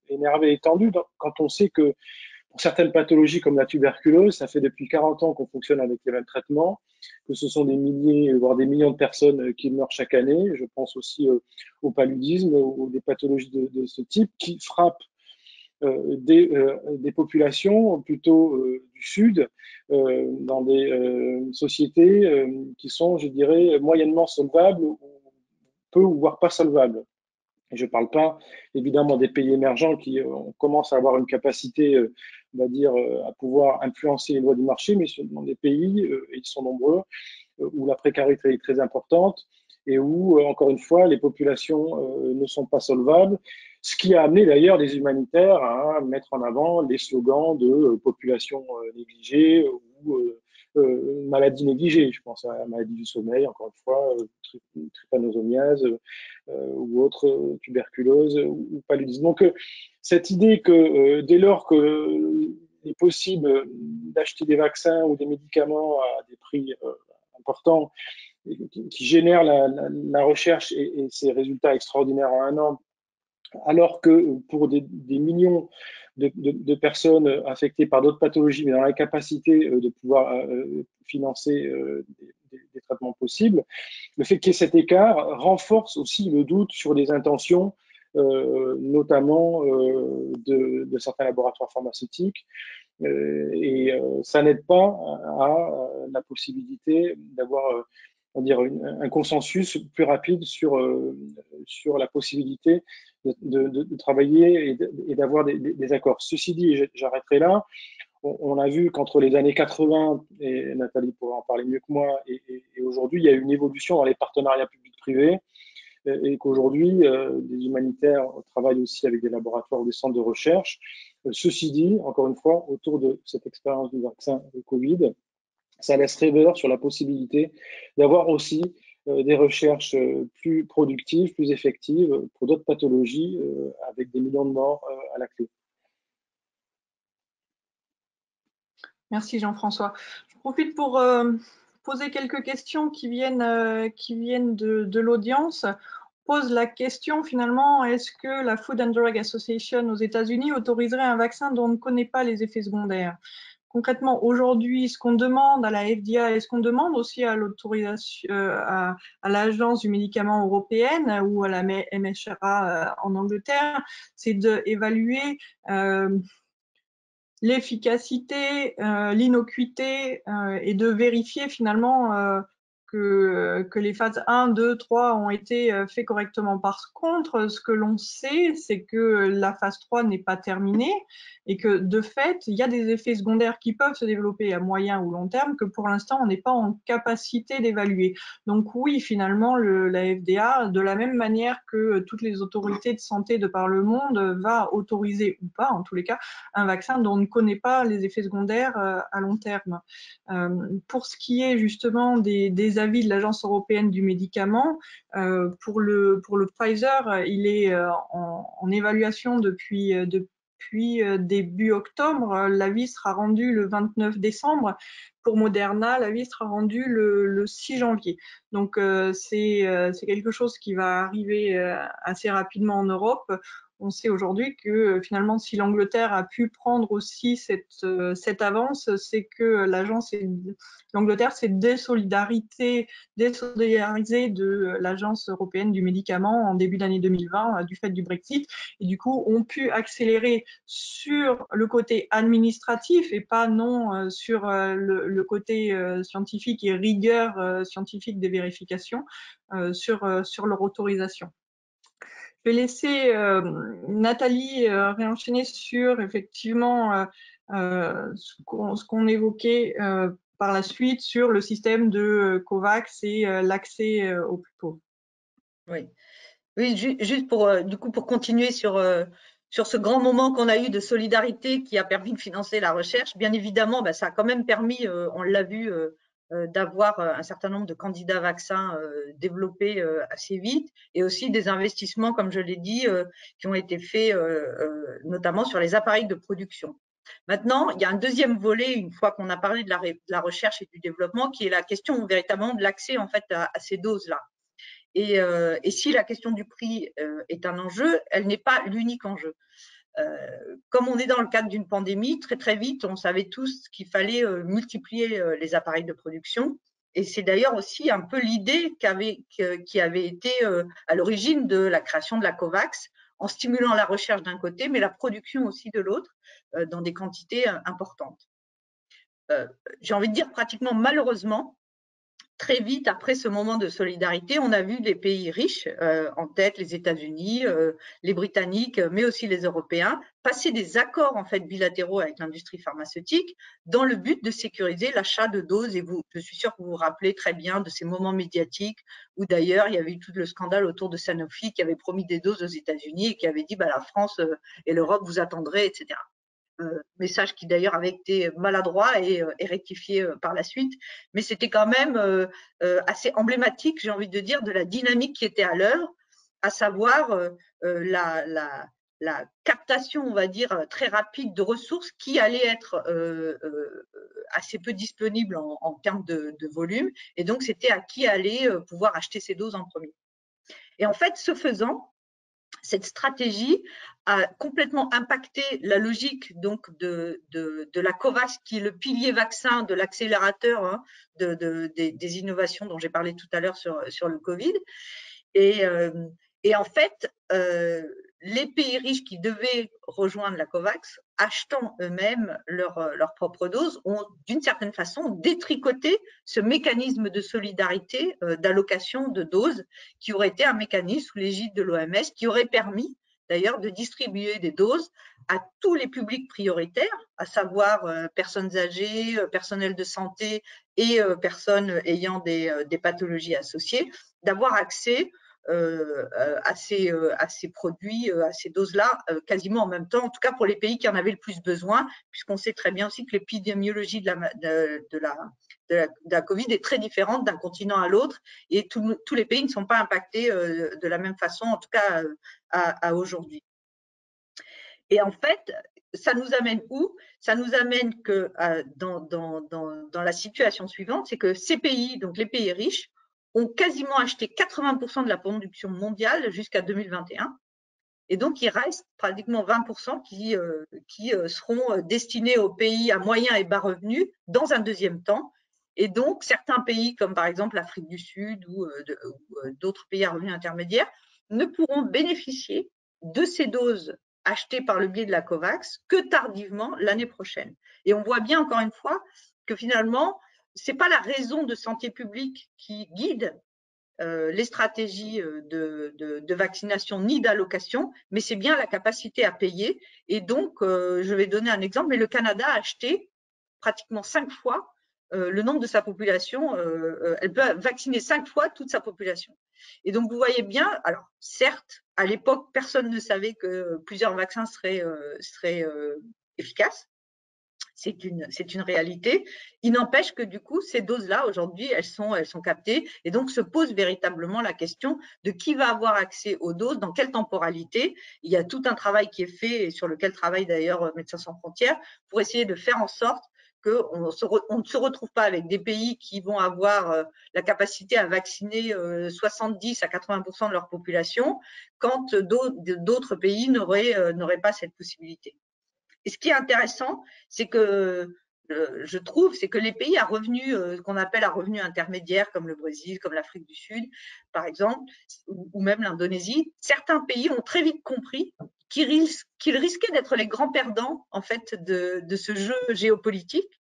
énervé et tendu quand on sait que pour certaines pathologies comme la tuberculose, ça fait depuis 40 ans qu'on fonctionne avec les mêmes traitements, que ce sont des milliers, voire des millions de personnes qui meurent chaque année. Je pense aussi au paludisme ou des pathologies de ce type qui frappent des populations plutôt du Sud, dans des sociétés qui sont, je dirais, moyennement solvables, ou peu ou voire pas solvables. Je ne parle pas évidemment des pays émergents qui commencent à avoir une capacité, on va dire, à pouvoir influencer les lois du marché, mais dans des pays, et ils sont nombreux, où la précarité est très importante et où, encore une fois, les populations ne sont pas solvables, ce qui a amené d'ailleurs les humanitaires à mettre en avant les slogans de population négligée ou maladie négligée. Je pense à la maladie du sommeil, encore une fois, trypanosomiase ou autre tuberculose ou paludisme. Donc, cette idée que dès lors que il est possible d'acheter des vaccins ou des médicaments à des prix importants qui génère la recherche et ses résultats extraordinaires en un an, alors que pour des millions de personnes affectées par d'autres pathologies, mais dans la capacité de pouvoir financer des traitements possibles, le fait qu'il y ait cet écart renforce aussi le doute sur les intentions, notamment de certains laboratoires pharmaceutiques, et ça n'aide pas à la possibilité d'avoir on va dire un consensus plus rapide sur la possibilité de travailler et d'avoir des accords. Ceci dit, j'arrêterai là. On a vu qu'entre les années 80, et Nathalie pourra en parler mieux que moi, et aujourd'hui, il y a eu une évolution dans les partenariats publics-privés, et qu'aujourd'hui, des humanitaires travaillent aussi avec des laboratoires ou des centres de recherche. Ceci dit, encore une fois, autour de cette expérience du vaccin de Covid, ça laisse rêveur sur la possibilité d'avoir aussi des recherches plus productives, plus effectives pour d'autres pathologies avec des millions de morts à la clé. Merci Jean-François. Je profite pour poser quelques questions qui viennent de l'audience. On pose la question finalement, est-ce que la Food and Drug Association aux États-Unis autoriserait un vaccin dont on ne connaît pas les effets secondaires? Concrètement, aujourd'hui, ce qu'on demande à la FDA et ce qu'on demande aussi à l'autorisation, à l'Agence du médicament européenne ou à la MHRA en Angleterre, c'est d'évaluer l'efficacité, l'innocuité et de vérifier finalement que les phases 1, 2, 3 ont été faites correctement. Par contre, ce que l'on sait, c'est que la phase 3 n'est pas terminée et que de fait, il y a des effets secondaires qui peuvent se développer à moyen ou long terme que pour l'instant, on n'est pas en capacité d'évaluer. Donc oui, finalement, la FDA, de la même manière que toutes les autorités de santé de par le monde, va autoriser ou pas, en tous les cas, un vaccin dont on ne connaît pas les effets secondaires à long terme. Pour ce qui est justement des avis de l'Agence européenne du médicament, pour le Pfizer, il est en évaluation depuis début octobre. L'avis sera rendu le 29 décembre. Pour Moderna, l'avis sera rendu le 6 janvier. Donc, c'est quelque chose qui va arriver assez rapidement en Europe. On sait aujourd'hui que finalement, si l'Angleterre a pu prendre aussi cette avance, c'est que l'Angleterre s'est désolidarisée de l'Agence européenne du médicament en début d'année 2020 du fait du Brexit, et du coup ont pu accélérer sur le côté administratif et pas non sur le côté scientifique et rigueur scientifique des vérifications sur leur autorisation. Je vais laisser Nathalie réenchaîner sur effectivement ce qu'on évoquait par la suite sur le système de COVAX et l'accès aux plus pauvres. Oui, juste pour continuer sur ce grand moment qu'on a eu de solidarité qui a permis de financer la recherche. Bien évidemment, ça a quand même permis, on l'a vu, d'avoir un certain nombre de candidats vaccins développés assez vite, et aussi des investissements, comme je l'ai dit, qui ont été faits notamment sur les appareils de production. Maintenant, il y a un deuxième volet, une fois qu'on a parlé de la recherche et du développement, qui est la question véritablement de l'accès en fait à ces doses-là. Et si la question du prix est un enjeu, elle n'est pas l'unique enjeu. Comme on est dans le cadre d'une pandémie, très très vite, on savait tous qu'il fallait multiplier les appareils de production. Et c'est d'ailleurs aussi un peu l'idée qui avait été à l'origine de la création de la COVAX, en stimulant la recherche d'un côté, mais la production aussi de l'autre, dans des quantités importantes. J'ai envie de dire pratiquement malheureusement, très vite, après ce moment de solidarité, on a vu les pays riches, en tête les États-Unis, les Britanniques, mais aussi les Européens, passer des accords en fait bilatéraux avec l'industrie pharmaceutique dans le but de sécuriser l'achat de doses. Et je suis sûre que vous vous rappelez très bien de ces moments médiatiques où d'ailleurs il y avait eu tout le scandale autour de Sanofi qui avait promis des doses aux États-Unis et qui avait dit la France et l'Europe vous attendraient, etc. Message qui d'ailleurs avait été maladroit et rectifié par la suite, mais c'était quand même assez emblématique, j'ai envie de dire, de la dynamique qui était à l'œuvre, à savoir captation, on va dire, très rapide de ressources qui allaient être assez peu disponibles en termes de volume. Et donc, c'était à qui allait pouvoir acheter ces doses en premier. Et en fait, ce faisant, cette stratégie a complètement impacté la logique donc de la COVAX, qui est le pilier vaccin de l'accélérateur hein, des innovations dont j'ai parlé tout à l'heure sur le Covid. Et en fait, les pays riches qui devaient rejoindre la COVAX, achetant eux-mêmes leur propre dose, ont d'une certaine façon détricoté ce mécanisme de solidarité d'allocation de doses qui aurait été un mécanisme sous l'égide de l'OMS qui aurait permis d'ailleurs de distribuer des doses à tous les publics prioritaires, à savoir personnes âgées, personnel de santé et personnes ayant des pathologies associées, d'avoir accès à ces produits, à ces doses-là, quasiment en même temps, en tout cas pour les pays qui en avaient le plus besoin, puisqu'on sait très bien aussi que l'épidémiologie de la Covid est très différente d'un continent à l'autre, et tous les pays ne sont pas impactés de la même façon, en tout cas à aujourd'hui. Et en fait, ça nous amène où? Ça nous amène que dans la situation suivante, c'est que ces pays, donc les pays riches, ont quasiment acheté 80% de la production mondiale jusqu'à 2021. Et donc, il reste pratiquement 20% qui seront destinés aux pays à moyen et bas revenus dans un deuxième temps. Et donc, certains pays, comme par exemple l'Afrique du Sud ou d'autres pays à revenus intermédiaires, ne pourront bénéficier de ces doses achetées par le biais de la COVAX que tardivement l'année prochaine. Et on voit bien, encore une fois, que finalement, ce n'est pas la raison de santé publique qui guide les stratégies de vaccination ni d'allocation, mais c'est bien la capacité à payer. Et donc, je vais donner un exemple, mais le Canada a acheté pratiquement 5 fois le nombre de sa population. Elle peut vacciner 5 fois toute sa population. Et donc, vous voyez bien, alors certes, à l'époque, personne ne savait que plusieurs vaccins seraient efficaces. C'est une réalité. Il n'empêche que du coup, ces doses-là, aujourd'hui, elles sont captées. Et donc, se pose véritablement la question de qui va avoir accès aux doses, dans quelle temporalité. Il y a tout un travail qui est fait, et sur lequel travaille d'ailleurs Médecins sans frontières, pour essayer de faire en sorte qu'on ne se retrouve pas avec des pays qui vont avoir la capacité à vacciner 70 à 80% de leur population, quand d'autres pays n'auraient pas cette possibilité. Et ce qui est intéressant, c'est que je trouve, c'est que les pays à revenus qu'on appelle à revenus intermédiaires, comme le Brésil, comme l'Afrique du Sud, par exemple, ou même l'Indonésie, certains pays ont très vite compris qu'ils risquaient d'être les grands perdants en fait de ce jeu géopolitique.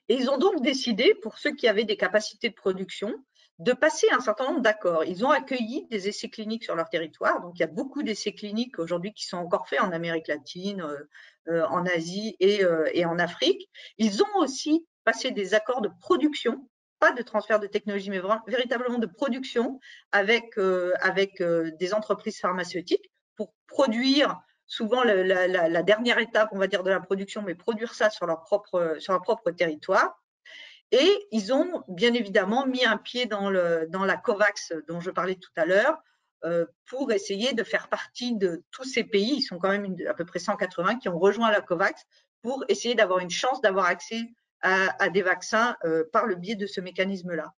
Et ils ont donc décidé, pour ceux qui avaient des capacités de production, de passer un certain nombre d'accords. Ils ont accueilli des essais cliniques sur leur territoire. Donc, il y a beaucoup d'essais cliniques aujourd'hui qui sont encore faits en Amérique latine, en Asie et en Afrique. Ils ont aussi passé des accords de production, pas de transfert de technologie, mais véritablement de production avec des entreprises pharmaceutiques pour produire souvent la dernière étape, on va dire, de la production, mais produire ça sur leur propre territoire. Et ils ont bien évidemment mis un pied dans la COVAX dont je parlais tout à l'heure pour essayer de faire partie de tous ces pays. Ils sont quand même à peu près 180 qui ont rejoint la COVAX pour essayer d'avoir une chance d'avoir accès à des vaccins par le biais de ce mécanisme-là.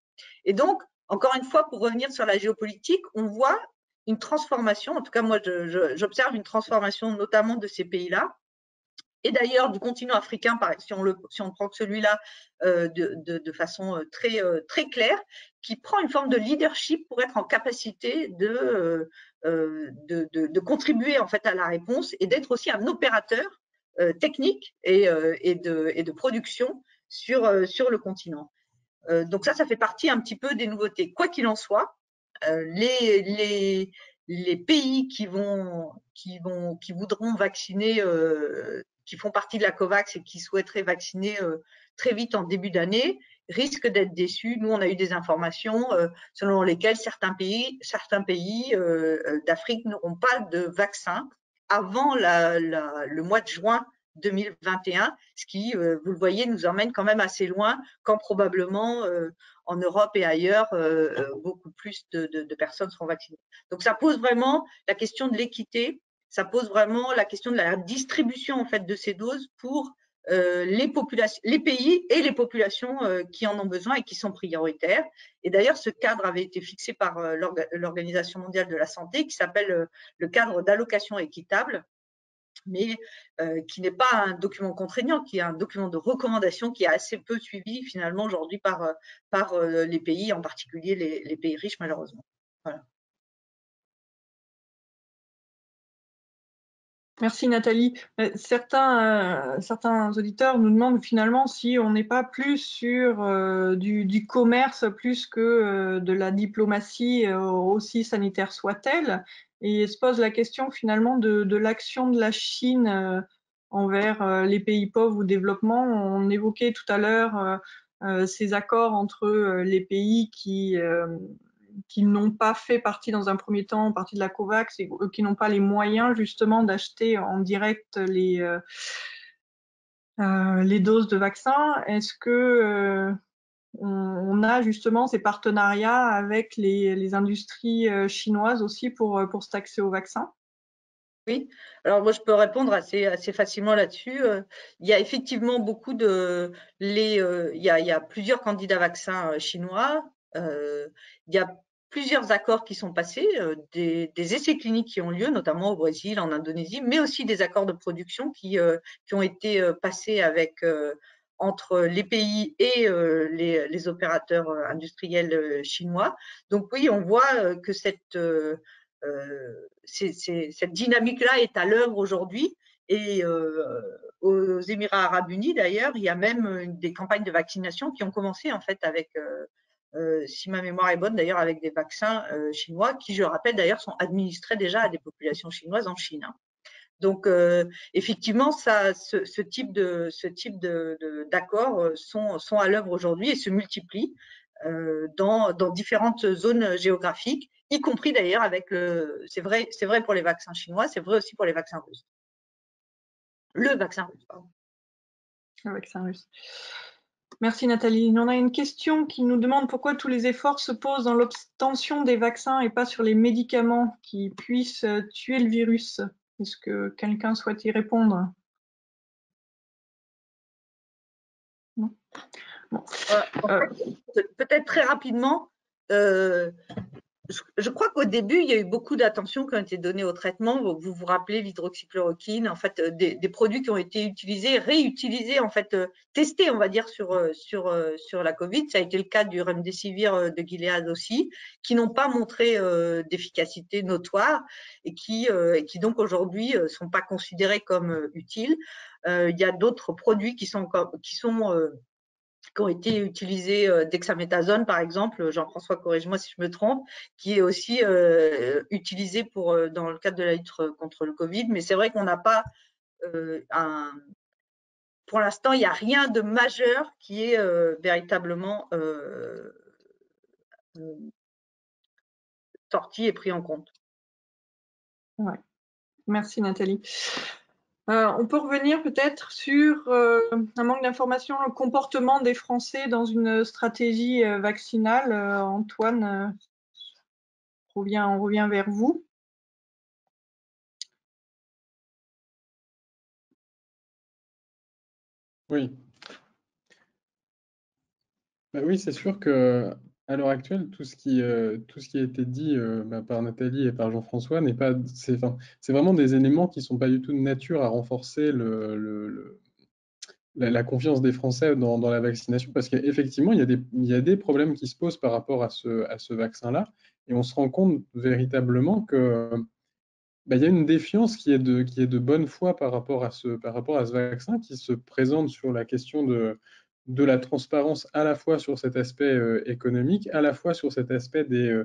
Et donc, encore une fois, pour revenir sur la géopolitique, on voit une transformation, en tout cas moi j'observe une transformation notamment de ces pays-là, et d'ailleurs du continent africain, si on prend celui-là de façon très claire, qui prend une forme de leadership pour être en capacité de contribuer en fait à la réponse et d'être aussi un opérateur technique et de production sur le continent. Donc ça fait partie un petit peu des nouveautés. Quoi qu'il en soit, les pays qui voudront vacciner, qui font partie de la COVAX et qui souhaiteraient vacciner très vite en début d'année, risquent d'être déçus. Nous, on a eu des informations selon lesquelles certains pays d'Afrique n'auront pas de vaccin avant le mois de juin 2021, ce qui, vous le voyez, nous emmène quand même assez loin, quand probablement en Europe et ailleurs, beaucoup plus de personnes seront vaccinées. Donc, ça pose vraiment la question de l'équité, ça pose vraiment la question de la distribution en fait de ces doses pour les pays et les populations qui en ont besoin et qui sont prioritaires. Et d'ailleurs, ce cadre avait été fixé par l'Organisation mondiale de la santé, qui s'appelle le cadre d'allocation équitable, mais qui n'est pas un document contraignant, qui est un document de recommandation qui est assez peu suivi finalement aujourd'hui par les pays, en particulier les pays riches malheureusement. Voilà. Merci Nathalie. Certains auditeurs nous demandent finalement si on n'est pas plus sur du commerce plus que de la diplomatie, aussi sanitaire soit-elle, et se pose la question finalement de l'action de la Chine envers les pays pauvres ou développement. On évoquait tout à l'heure ces accords entre les pays qui n'ont pas fait partie dans un premier temps partie de la COVAX et qui n'ont pas les moyens justement d'acheter en direct les doses de vaccins. Est-ce que on a justement ces partenariats avec les industries chinoises aussi pour cet accès aux vaccins? Oui, alors moi je peux répondre assez facilement là-dessus. Il y a effectivement beaucoup il y a plusieurs candidats vaccins chinois. Il y a plusieurs accords qui sont passés, des essais cliniques qui ont lieu, notamment au Brésil, en Indonésie, mais aussi des accords de production qui ont été passés entre les pays et les opérateurs industriels chinois. Donc oui, on voit que cette dynamique-là est à l'œuvre aujourd'hui. Et aux Émirats arabes unis, d'ailleurs, il y a même des campagnes de vaccination qui ont commencé en fait avec, si ma mémoire est bonne, d'ailleurs, avec des vaccins chinois qui, je rappelle d'ailleurs, sont administrés déjà à des populations chinoises en Chine. Donc, effectivement, ce type d'accords sont à l'œuvre aujourd'hui et se multiplient dans différentes zones géographiques, y compris d'ailleurs avec c'est vrai pour les vaccins chinois, c'est vrai aussi pour les vaccins russes. Le vaccin russe, pardon. Le vaccin russe. Merci Nathalie. On a une question qui nous demande pourquoi tous les efforts se posent dans l'obtention des vaccins et pas sur les médicaments qui puissent tuer le virus. Est-ce que quelqu'un souhaite y répondre? Non. Bon. Peut-être très rapidement, je crois qu'au début, il y a eu beaucoup d'attention qui ont été données au traitement. Vous vous rappelez l'hydroxychloroquine, en fait, des produits qui ont été utilisés, réutilisés, en fait, testés, on va dire, sur la Covid. Ça a été le cas du Remdesivir de Gilead aussi, qui n'ont pas montré d'efficacité notoire et qui donc aujourd'hui sont pas considérés comme utiles. Il y a d'autres produits qui ont été utilisés, dexaméthasone par exemple, Jean-François, corrige-moi si je me trompe, qui est aussi utilisé dans le cadre de la lutte contre le Covid. Mais c'est vrai qu'on n'a pas pour l'instant, il n'y a rien de majeur qui est véritablement sorti et pris en compte. Ouais. Merci Nathalie. On peut revenir peut-être sur un manque d'information, le comportement des Français dans une stratégie vaccinale. Antoine, on revient vers vous. Oui. Bah oui, c'est sûr que à l'heure actuelle, tout ce qui a été dit par Nathalie et par Jean-François n'est pas, c'est vraiment des éléments qui sont pas du tout de nature à renforcer la confiance des Français dans la vaccination, parce qu'effectivement, il y a des problèmes qui se posent par rapport à ce vaccin-là, et on se rend compte véritablement que il y a une défiance qui est de bonne foi par rapport à ce vaccin, qui se présente sur la question de la transparence, à la fois sur cet aspect économique, à la fois sur cet aspect des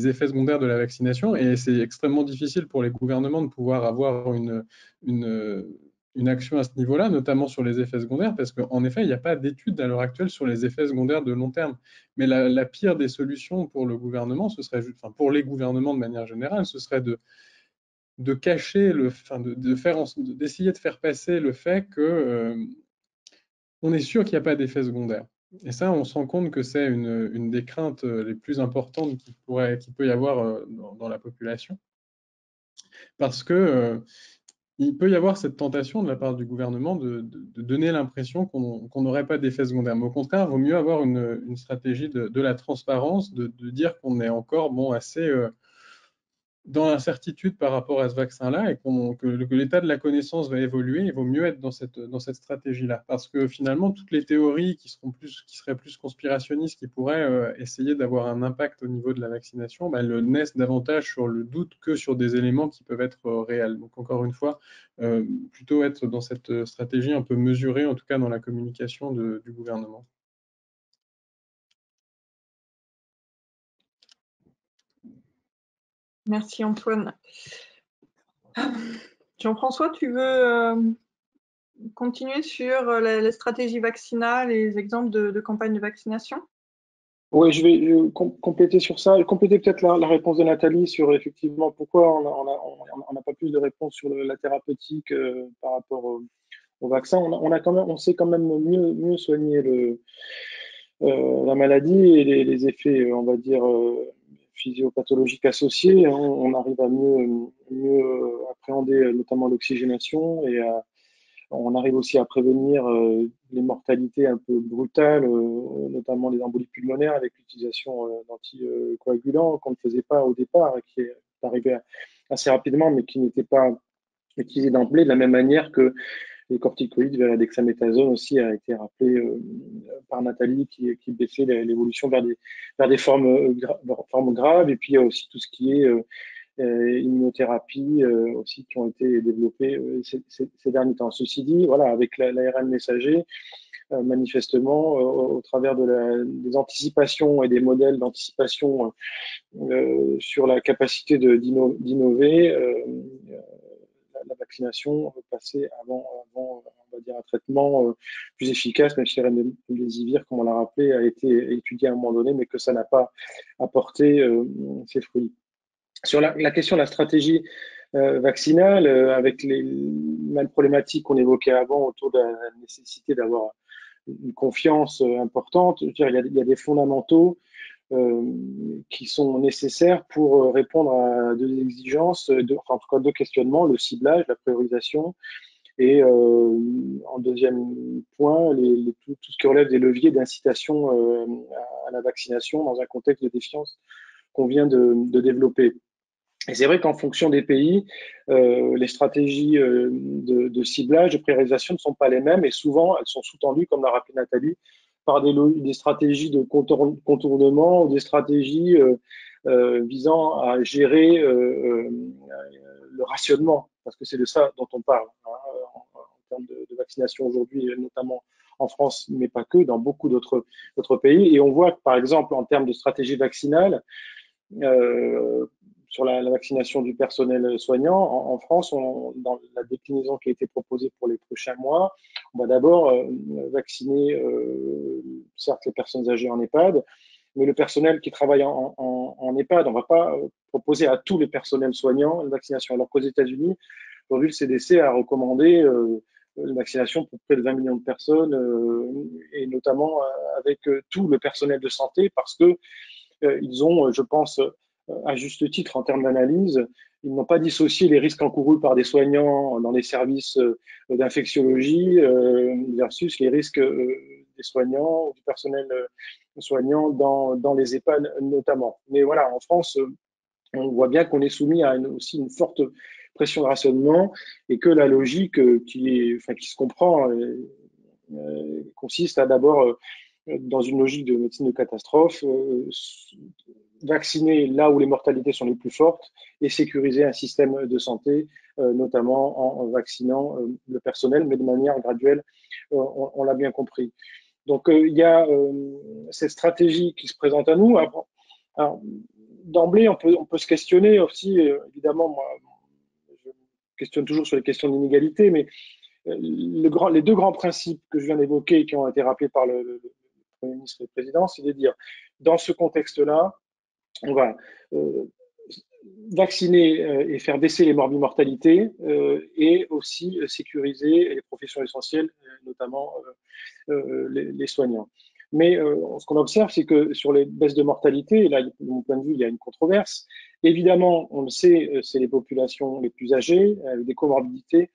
effets secondaires de la vaccination. Et c'est extrêmement difficile pour les gouvernements de pouvoir avoir une action à ce niveau-là, notamment sur les effets secondaires, parce qu'en effet, il n'y a pas d'études à l'heure actuelle sur les effets secondaires de long terme. Mais la pire des solutions pour le gouvernement, pour les gouvernements de manière générale, ce serait de cacher d'essayer de faire passer le fait que on est sûr qu'il n'y a pas d'effet secondaire. Et ça, on se rend compte que c'est une des craintes les plus importantes qu'il peut y avoir dans la population. parce que il peut y avoir cette tentation de la part du gouvernement de donner l'impression qu'on n'aurait pas d'effet secondaire. Mais au contraire, il vaut mieux avoir une stratégie de la transparence, de dire qu'on est encore assez dans l'incertitude par rapport à ce vaccin-là et que l'état de la connaissance va évoluer. Il vaut mieux être dans cette stratégie-là. Parce que finalement, toutes les théories qui seraient plus conspirationnistes, qui pourraient essayer d'avoir un impact au niveau de la vaccination, elles naissent davantage sur le doute que sur des éléments qui peuvent être réels. Donc encore une fois, plutôt être dans cette stratégie un peu mesurée, en tout cas dans la communication du gouvernement. Merci Antoine. Jean-François, tu veux continuer sur la stratégie vaccinale et les exemples de campagne de vaccination? Oui, je vais compléter sur ça, compléter peut-être la réponse de Nathalie sur effectivement pourquoi on n'a pas plus de réponses sur la thérapeutique par rapport au vaccin. On sait quand même mieux soigner la maladie et les effets, on va dire, physiopathologiques associés. On arrive à mieux appréhender notamment l'oxygénation et on arrive aussi à prévenir les mortalités un peu brutales, notamment les embolies pulmonaires avec l'utilisation d'anticoagulants qu'on ne faisait pas au départ et qui est arrivé assez rapidement, mais qui n'était pas utilisé d'emblée de la même manière que les corticoïdes vers la dexaméthasone aussi a été rappelé par Nathalie qui baissait l'évolution vers des formes graves. Et puis il y a aussi tout ce qui est immunothérapie aussi qui ont été développées ces derniers temps. Ceci dit, voilà, avec l'ARN messager, manifestement, au travers des anticipations et des modèles d'anticipation sur la capacité d'innover, la vaccination passait avant, on va dire, un traitement plus efficace, même si remdesivir, comme on l'a rappelé, a été étudié à un moment donné, mais que ça n'a pas apporté ses fruits. Sur la question de la stratégie vaccinale, avec les mêmes problématiques qu'on évoquait avant autour de la nécessité d'avoir une confiance importante, je veux dire, il y a des fondamentaux qui sont nécessaires pour répondre à deux exigences, en tout cas deux questionnements, le ciblage, la priorisation, et en deuxième point, tout ce qui relève des leviers d'incitation à la vaccination dans un contexte de défiance qu'on vient de développer. Et c'est vrai qu'en fonction des pays, les stratégies de ciblage, de priorisation ne sont pas les mêmes et souvent elles sont sous-tendues, comme l'a rappelé Nathalie, par des stratégies de contournement ou des stratégies visant à gérer le rationnement, parce que c'est de ça dont on parle en termes de vaccination aujourd'hui, notamment en France, mais pas que, dans beaucoup d'autres pays. Et on voit que, par exemple, en termes de stratégie vaccinale, sur la vaccination du personnel soignant, en France, dans la déclinaison qui a été proposée pour les prochains mois, on va d'abord vacciner, certes, les personnes âgées en EHPAD, mais le personnel qui travaille en EHPAD, on ne va pas proposer à tous les personnels soignants une vaccination. Alors qu'aux États-Unis, aujourd'hui, le CDC a recommandé une vaccination pour près de 20 millions de personnes, et notamment avec tout le personnel de santé, parce que ils ont, je pense, à juste titre en termes d'analyse, ils n'ont pas dissocié les risques encourus par des soignants dans les services d'infectiologie versus les risques des soignants ou du personnel soignant dans les EHPAD notamment. Mais voilà, en France, on voit bien qu'on est soumis à aussi une forte pression de rationnement et que la logique qui se comprend consiste à d'abord dans une logique de médecine de catastrophe, vacciner là où les mortalités sont les plus fortes et sécuriser un système de santé, notamment en vaccinant le personnel, mais de manière graduelle, on l'a bien compris. Donc il y a cette stratégie qui se présente à nous. Alors, d'emblée, on peut se questionner aussi, évidemment, moi, je me questionne toujours sur les questions d'inégalité, mais les deux grands principes que je viens d'évoquer, qui ont été rappelés par le Premier ministre et le Président, c'est de dire, dans ce contexte-là, on va vacciner et faire baisser les morbimortalités et aussi sécuriser les professions essentielles, notamment les soignants. Mais ce qu'on observe, c'est que sur les baisses de mortalité, et là, de mon point de vue, il y a une controverse. Évidemment, on le sait, c'est les populations les plus âgées, avec des comorbidités,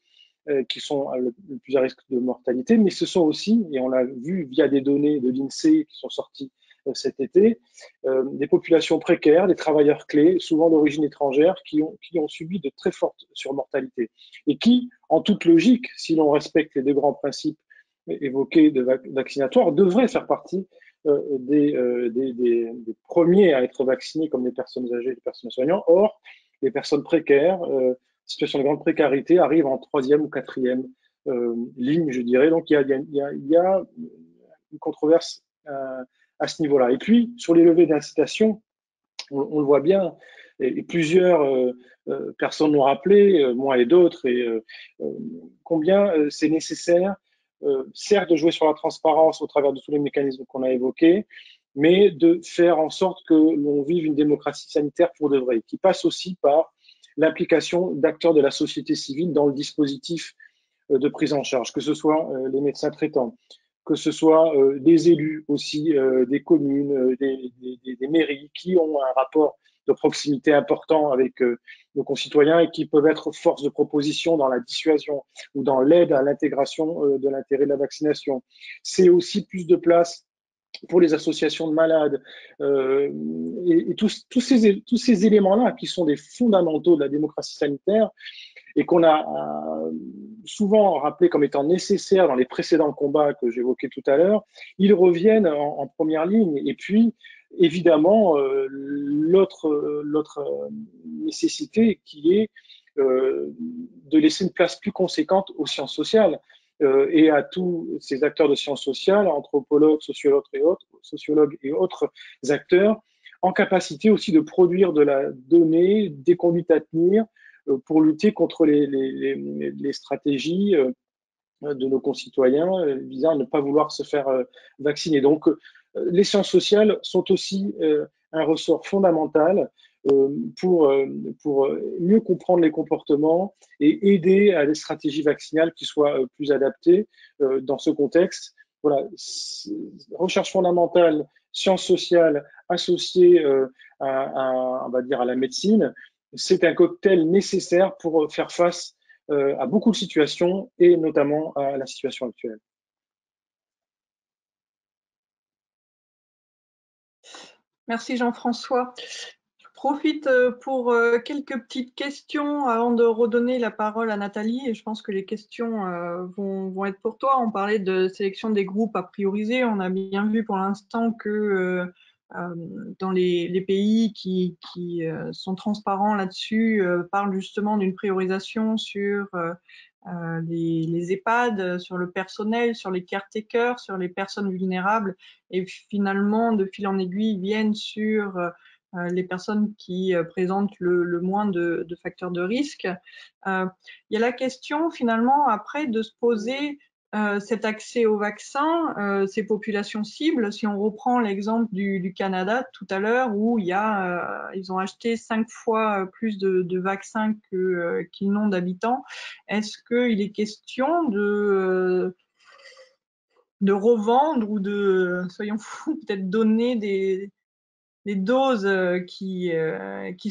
qui sont le plus à risque de mortalité, mais ce sont aussi, et on l'a vu via des données de l'INSEE qui sont sorties cet été, des populations précaires, des travailleurs clés, souvent d'origine étrangère, qui ont subi de très fortes surmortalités et qui, en toute logique, si l'on respecte les deux grands principes évoqués de vaccinatoire, devraient faire partie des premiers à être vaccinés comme les personnes âgées et les personnes soignantes. Or, les personnes précaires, situation de grande précarité, arrivent en troisième ou quatrième ligne, je dirais. Donc, il y a une controverse à ce niveau-là. Et puis, sur les levées d'incitation, on le voit bien, et plusieurs personnes l'ont rappelé, moi et d'autres, et combien c'est nécessaire, certes, de jouer sur la transparence au travers de tous les mécanismes qu'on a évoqués, mais de faire en sorte que l'on vive une démocratie sanitaire pour de vrai, qui passe aussi par l'implication d'acteurs de la société civile dans le dispositif de prise en charge, que ce soit les médecins traitants, que ce soit des élus aussi, des communes, des mairies qui ont un rapport de proximité important avec nos concitoyens et qui peuvent être force de proposition dans la dissuasion ou dans l'aide à l'intégration de l'intérêt de la vaccination. C'est aussi plus de place pour les associations de malades et tous ces éléments-là qui sont des fondamentaux de la démocratie sanitaire et qu'on a souvent rappelé comme étant nécessaires dans les précédents combats que j'évoquais tout à l'heure, ils reviennent en première ligne. Et puis, évidemment, l'autre nécessité qui est de laisser une place plus conséquente aux sciences sociales et à tous ces acteurs de sciences sociales, anthropologues, sociologues et autres acteurs, en capacité aussi de produire de la donnée, des conduites à tenir, pour lutter contre les stratégies de nos concitoyens visant à ne pas vouloir se faire vacciner. Donc, les sciences sociales sont aussi un ressort fondamental pour mieux comprendre les comportements et aider à des stratégies vaccinales qui soient plus adaptées dans ce contexte. Voilà, recherche fondamentale, sciences sociales associées on va dire, à la médecine, c'est un cocktail nécessaire pour faire face à beaucoup de situations et notamment à la situation actuelle. Merci Jean-François. Je profite pour quelques petites questions avant de redonner la parole à Nathalie. Et je pense que les questions vont être pour toi. On parlait de sélection des groupes à prioriser. On a bien vu pour l'instant que dans les pays qui sont transparents là-dessus, parlent justement d'une priorisation sur les EHPAD, sur le personnel, sur les caretakers, sur les personnes vulnérables, et finalement, de fil en aiguille, viennent sur les personnes qui présentent le moins de facteurs de risque. Il y a la question, finalement, après, de se poser cet accès au vaccin, ces populations cibles. Si on reprend l'exemple du Canada tout à l'heure, où ils ont acheté 5 fois plus de vaccins qu'ils n'ont d'habitants, est-ce qu'il est question de revendre ou soyons fous, peut-être donner des doses qui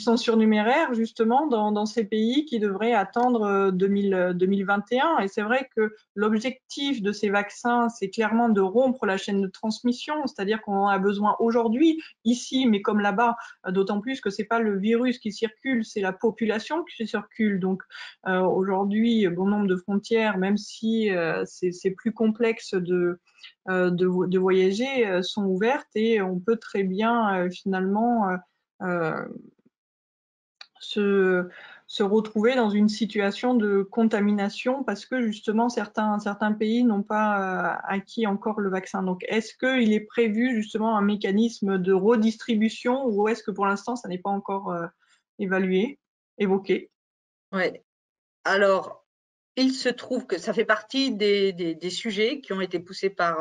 sont surnuméraires justement dans ces pays qui devraient attendre 2021. Et c'est vrai que l'objectif de ces vaccins, c'est clairement de rompre la chaîne de transmission, c'est-à-dire qu'on en a besoin aujourd'hui, ici, mais comme là-bas, d'autant plus que c'est pas le virus qui circule, c'est la population qui circule. Donc aujourd'hui, bon nombre de frontières, même si c'est plus complexe de voyager, sont ouvertes et on peut très bien finalement se retrouver dans une situation de contamination parce que justement certains pays n'ont pas acquis encore le vaccin. Donc est-ce qu'il est prévu justement un mécanisme de redistribution ou est-ce que pour l'instant ça n'est pas encore évoqué? Ouais. Alors, il se trouve que ça fait partie des sujets qui ont été poussés par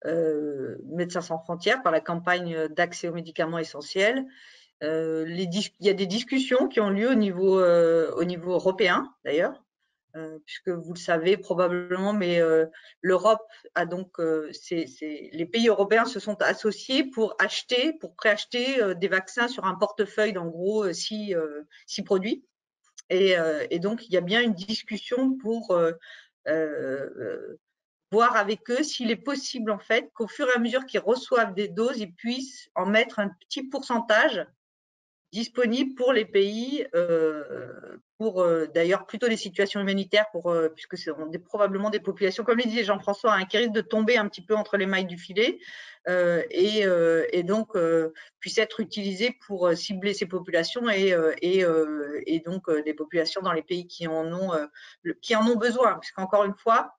Médecins sans frontières, par la campagne d'accès aux médicaments essentiels. Il y a des discussions qui ont lieu au niveau européen, d'ailleurs, puisque vous le savez probablement, mais l'Europe a donc, les pays européens se sont associés pour préacheter des vaccins sur un portefeuille d'en gros 6 produits. Et donc, il y a bien une discussion pour voir avec eux s'il est possible en fait qu'au fur et à mesure qu'ils reçoivent des doses, ils puissent en mettre un petit pourcentage disponible pour les pays, pour d'ailleurs plutôt les situations humanitaires, puisque c'est probablement des populations, comme le disait Jean-François, qui risquent de tomber un petit peu entre les mailles du filet, et donc puissent être utilisés pour cibler ces populations et donc des populations dans les pays qui en ont besoin, puisqu'encore une fois,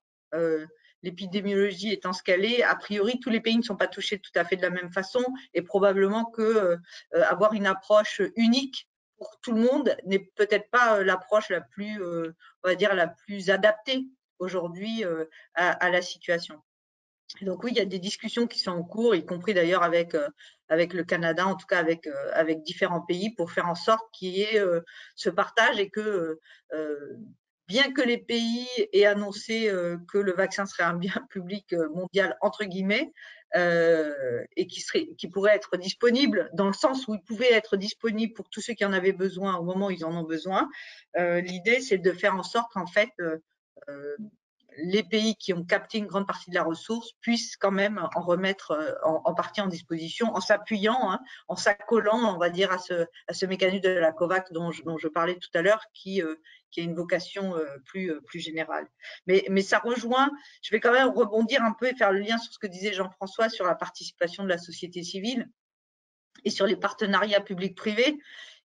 l'épidémiologie étant ce qu'elle est, a priori, tous les pays ne sont pas touchés tout à fait de la même façon, et probablement que avoir une approche unique pour tout le monde n'est peut-être pas l'approche la plus, on va dire, la plus adaptée aujourd'hui à la situation. Et donc oui, il y a des discussions qui sont en cours, y compris d'ailleurs avec le Canada, en tout cas avec différents pays, pour faire en sorte qu'il y ait ce partage et que bien que les pays aient annoncé que le vaccin serait un bien public mondial, entre guillemets, et qui pourrait être disponible dans le sens où il pouvait être disponible pour tous ceux qui en avaient besoin au moment où ils en ont besoin, l'idée, c'est de faire en sorte qu'en fait, les pays qui ont capté une grande partie de la ressource puissent quand même en remettre en partie en disposition, en s'appuyant, en s'accolant, on va dire, à ce mécanisme de la COVAX dont je parlais tout à l'heure, qui a une vocation plus générale. Mais ça rejoint, je vais quand même rebondir un peu et faire le lien sur ce que disait Jean-François sur la participation de la société civile et sur les partenariats publics-privés.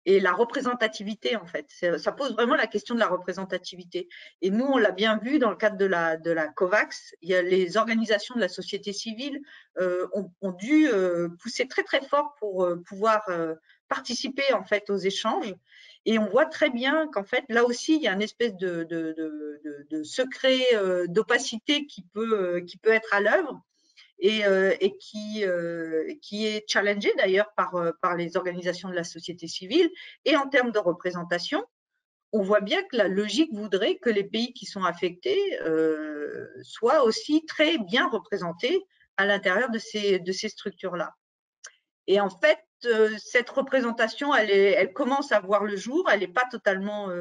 Et la représentativité, en fait, ça pose vraiment la question de la représentativité. Et nous, on l'a bien vu dans le cadre de la COVAX, les organisations de la société civile ont dû pousser très très fort pour pouvoir participer en fait aux échanges. Et on voit très bien qu'en fait, là aussi, il y a une espèce de secret d'opacité qui peut être à l'œuvre. Et qui est challengé d'ailleurs par les organisations de la société civile. Et en termes de représentation, on voit bien que la logique voudrait que les pays qui sont affectés soient aussi très bien représentés à l'intérieur de ces structures-là. Et en fait, cette représentation, elle commence à voir le jour. Elle n'est pas totalement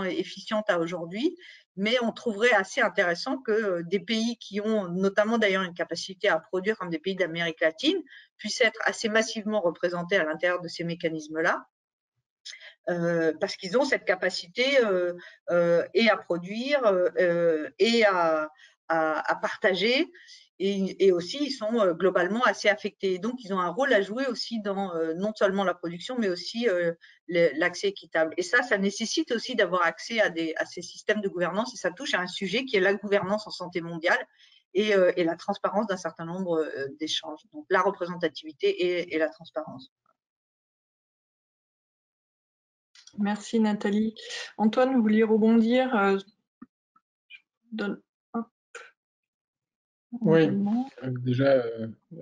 efficiente à aujourd'hui, mais on trouverait assez intéressant que des pays qui ont notamment d'ailleurs une capacité à produire, comme des pays d'Amérique latine, puissent être assez massivement représentés à l'intérieur de ces mécanismes-là, parce qu'ils ont cette capacité et à produire et à partager. Et aussi, ils sont globalement assez affectés. Donc, ils ont un rôle à jouer aussi dans non seulement la production, mais aussi l'accès équitable. Et ça nécessite aussi d'avoir accès à ces systèmes de gouvernance. Et ça touche à un sujet qui est la gouvernance en santé mondiale et la transparence d'un certain nombre d'échanges. Donc, la représentativité et la transparence. Merci Nathalie. Antoine, vous vouliez rebondir Oui, déjà,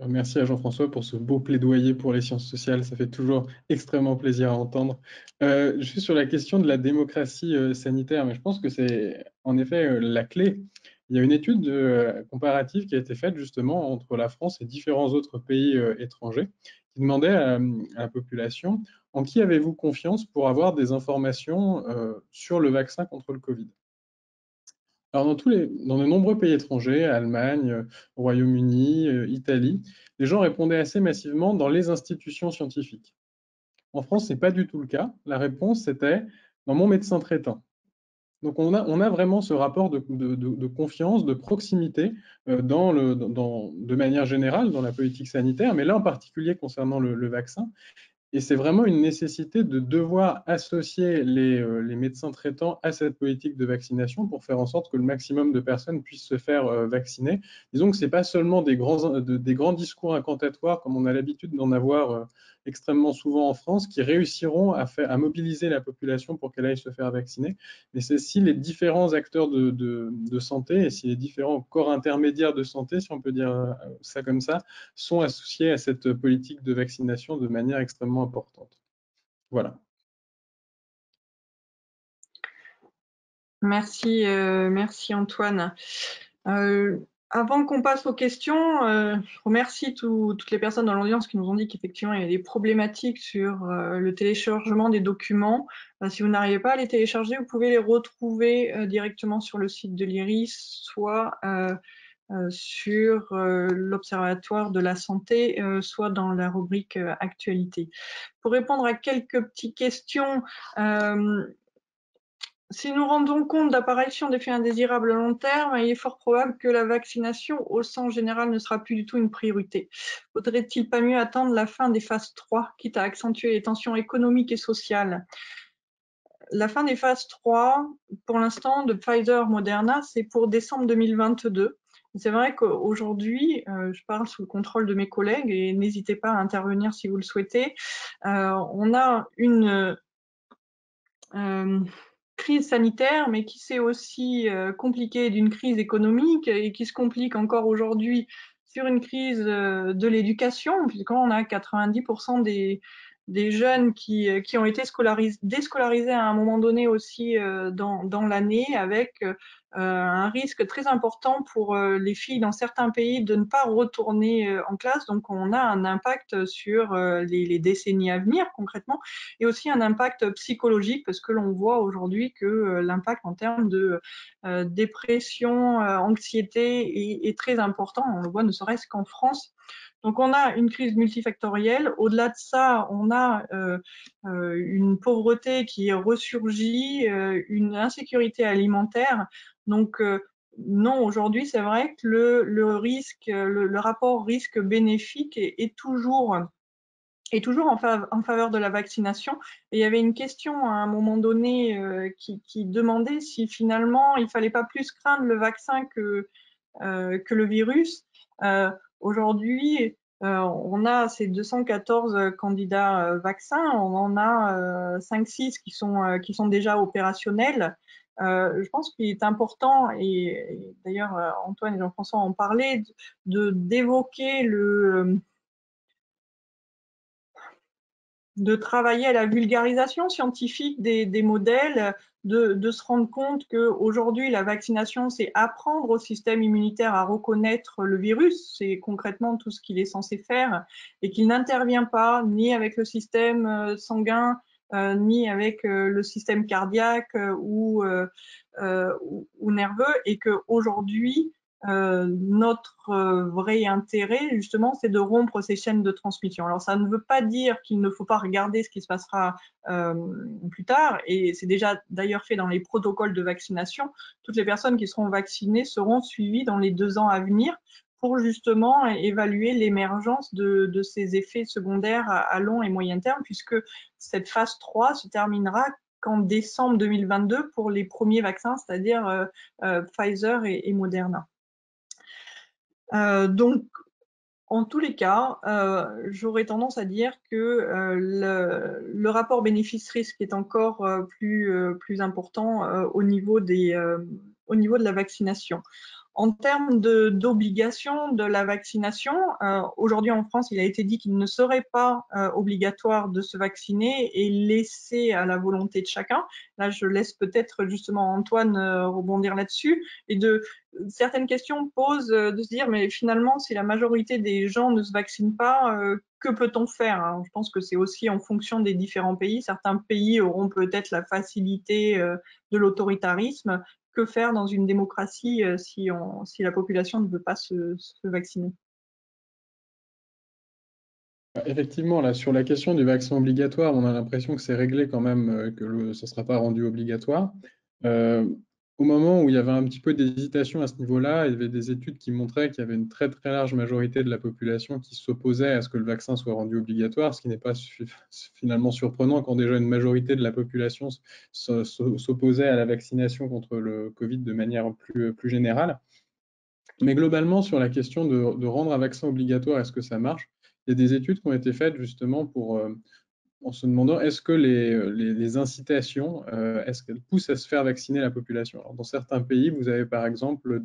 merci à Jean-François pour ce beau plaidoyer pour les sciences sociales. Ça fait toujours extrêmement plaisir à entendre. Juste sur la question de la démocratie sanitaire, mais je pense que c'est en effet la clé. Il y a une étude comparative qui a été faite justement entre la France et différents autres pays étrangers qui demandait à la population en qui avez-vous confiance pour avoir des informations sur le vaccin contre le Covid. Alors, dans de nombreux pays étrangers, Allemagne, Royaume-Uni, Italie, les gens répondaient assez massivement dans les institutions scientifiques. En France, ce n'est pas du tout le cas. La réponse, c'était dans mon médecin traitant. Donc, on a vraiment ce rapport de confiance, de proximité de manière générale dans la politique sanitaire, mais là en particulier concernant le vaccin. Et c'est vraiment une nécessité de devoir associer les médecins traitants à cette politique de vaccination pour faire en sorte que le maximum de personnes puissent se faire vacciner. Disons que ce n'est pas seulement des grands discours incantatoires comme on a l'habitude d'en avoir extrêmement souvent en France qui réussiront à mobiliser la population pour qu'elle aille se faire vacciner, mais c'est si les différents acteurs de santé et si les différents corps intermédiaires de santé, si on peut dire ça comme ça, sont associés à cette politique de vaccination de manière extrêmement importante. Voilà. Merci, merci Antoine. Avant qu'on passe aux questions, je remercie toutes les personnes dans l'audience qui nous ont dit qu'effectivement il y a des problématiques sur le téléchargement des documents. Si vous n'arrivez pas à les télécharger, vous pouvez les retrouver directement sur le site de l'IRIS, soit sur l'Observatoire de la santé, soit dans la rubrique actualité. Pour répondre à quelques petites questions, si nous rendons compte d'apparition d'effets indésirables à long terme, il est fort probable que la vaccination au sens général ne sera plus du tout une priorité. Faudrait-il pas mieux attendre la fin des phases 3, quitte à accentuer les tensions économiques et sociales? La fin des phases 3, pour l'instant, de Pfizer-Moderna, c'est pour décembre 2022. C'est vrai qu'aujourd'hui, je parle sous le contrôle de mes collègues et n'hésitez pas à intervenir si vous le souhaitez, on a une crise sanitaire, mais qui s'est aussi compliquée d'une crise économique et qui se complique encore aujourd'hui sur une crise de l'éducation, puisqu'on a 90% des jeunes qui ont été déscolarisés à un moment donné aussi dans l'année, avec un risque très important pour les filles dans certains pays de ne pas retourner en classe. Donc on a un impact sur les décennies à venir concrètement, et aussi un impact psychologique, parce que l'on voit aujourd'hui que l'impact en termes de dépression, anxiété est très important. On le voit ne serait-ce qu'en France. Donc on a une crise multifactorielle. Au-delà de ça, on a une pauvreté qui ressurgit, une insécurité alimentaire. Donc non, aujourd'hui, c'est vrai que le risque, le rapport risque-bénéfique est toujours en faveur de la vaccination. Et il y avait une question à un moment donné qui demandait si finalement il fallait pas plus craindre le vaccin que le virus. Aujourd'hui, on a ces 214 candidats vaccins, on en a 5-6 qui sont déjà opérationnels. Je pense qu'il est important, et d'ailleurs Antoine et Jean-François en parlaient, d'évoquer de travailler à la vulgarisation scientifique des modèles, de se rendre compte qu'aujourd'hui, la vaccination, c'est apprendre au système immunitaire à reconnaître le virus, c'est concrètement tout ce qu'il est censé faire, et qu'il n'intervient pas ni avec le système sanguin, ni avec le système cardiaque ou nerveux, et qu'aujourd'hui, notre vrai intérêt, justement, c'est de rompre ces chaînes de transmission. Alors, ça ne veut pas dire qu'il ne faut pas regarder ce qui se passera plus tard, et c'est déjà d'ailleurs fait dans les protocoles de vaccination. Toutes les personnes qui seront vaccinées seront suivies dans les 2 ans à venir pour justement évaluer l'émergence de ces effets secondaires à long et moyen terme, puisque cette phase 3 se terminera qu'en décembre 2022 pour les premiers vaccins, c'est-à-dire Pfizer et Moderna. Donc, en tous les cas, j'aurais tendance à dire que le rapport bénéfice-risque est encore plus important au niveau de la vaccination. En termes d'obligation de la vaccination, aujourd'hui en France, il a été dit qu'il ne serait pas obligatoire de se vacciner et laissé à la volonté de chacun. Là, je laisse peut-être justement Antoine rebondir là-dessus. Et certaines questions posent de se dire, mais finalement, si la majorité des gens ne se vaccinent pas, que peut-on faire? Alors, je pense que c'est aussi en fonction des différents pays. Certains pays auront peut-être la facilité de l'autoritarisme. Que faire dans une démocratie si la population ne veut pas se vacciner? Effectivement, là, sur la question du vaccin obligatoire, on a l'impression que c'est réglé quand même, que ça ne sera pas rendu obligatoire. Au moment où il y avait un petit peu d'hésitation à ce niveau-là, il y avait des études qui montraient qu'il y avait une très très large majorité de la population qui s'opposait à ce que le vaccin soit rendu obligatoire, ce qui n'est pas finalement surprenant quand déjà une majorité de la population s'opposait à la vaccination contre le Covid de manière plus générale. Mais globalement, sur la question de rendre un vaccin obligatoire, est-ce que ça marche? Il y a des études qui ont été faites justement en se demandant est-ce que les incitations, est-ce qu'elles poussent à se faire vacciner la population? Alors, dans certains pays, vous avez par exemple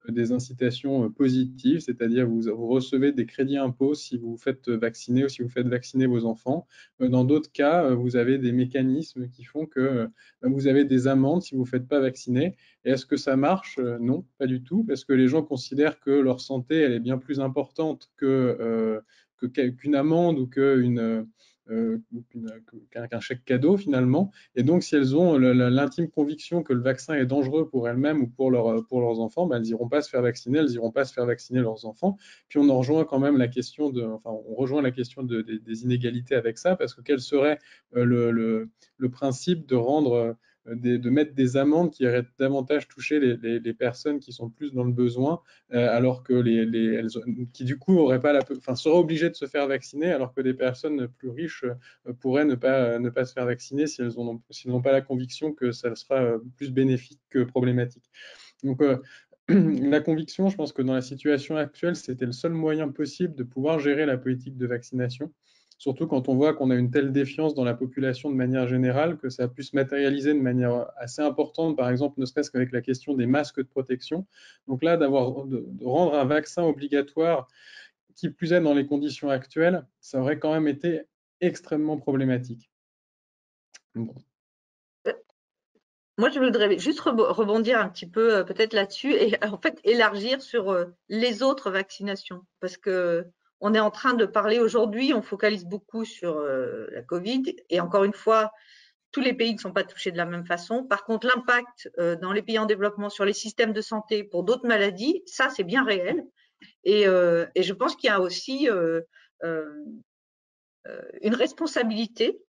des incitations positives, c'est-à-dire vous recevez des crédits impôts si vous faites vacciner ou si vous faites vacciner vos enfants. Dans d'autres cas, vous avez des mécanismes qui font que vous avez des amendes si vous ne vous faites pas vacciner. Et est-ce que ça marche? Non, pas du tout, parce que les gens considèrent que leur santé, elle est bien plus importante qu'une amende ou qu'un chèque cadeau finalement. Et donc, si elles ont l'intime conviction que le vaccin est dangereux pour elles-mêmes ou pour leurs enfants, ben, elles n'iront pas se faire vacciner, elles n'iront pas se faire vacciner leurs enfants. Puis on en rejoint quand même la question on rejoint la question des inégalités avec ça, parce que quel serait le principe de rendre de mettre des amendes qui iraient davantage toucher les personnes qui sont plus dans le besoin, alors que qui du coup seraient obligées de se faire vacciner, alors que des personnes plus riches pourraient ne pas se faire vacciner si elles n'ont pas la conviction que ça sera plus bénéfique que problématique. Donc, la conviction, je pense que dans la situation actuelle, c'était le seul moyen possible de pouvoir gérer la politique de vaccination. Surtout quand on voit qu'on a une telle défiance dans la population de manière générale, que ça a pu se matérialiser de manière assez importante, par exemple, ne serait-ce qu'avec la question des masques de protection. Donc là, de rendre un vaccin obligatoire, qui plus est dans les conditions actuelles, ça aurait quand même été extrêmement problématique. Bon. Moi, je voudrais juste rebondir un petit peu peut-être là-dessus et en fait élargir sur les autres vaccinations, parce que on est en train de parler aujourd'hui, on focalise beaucoup sur la Covid et encore une fois, tous les pays ne sont pas touchés de la même façon. Par contre, l'impact dans les pays en développement sur les systèmes de santé pour d'autres maladies, ça c'est bien réel. Et je pense qu'il y a aussi une responsabilité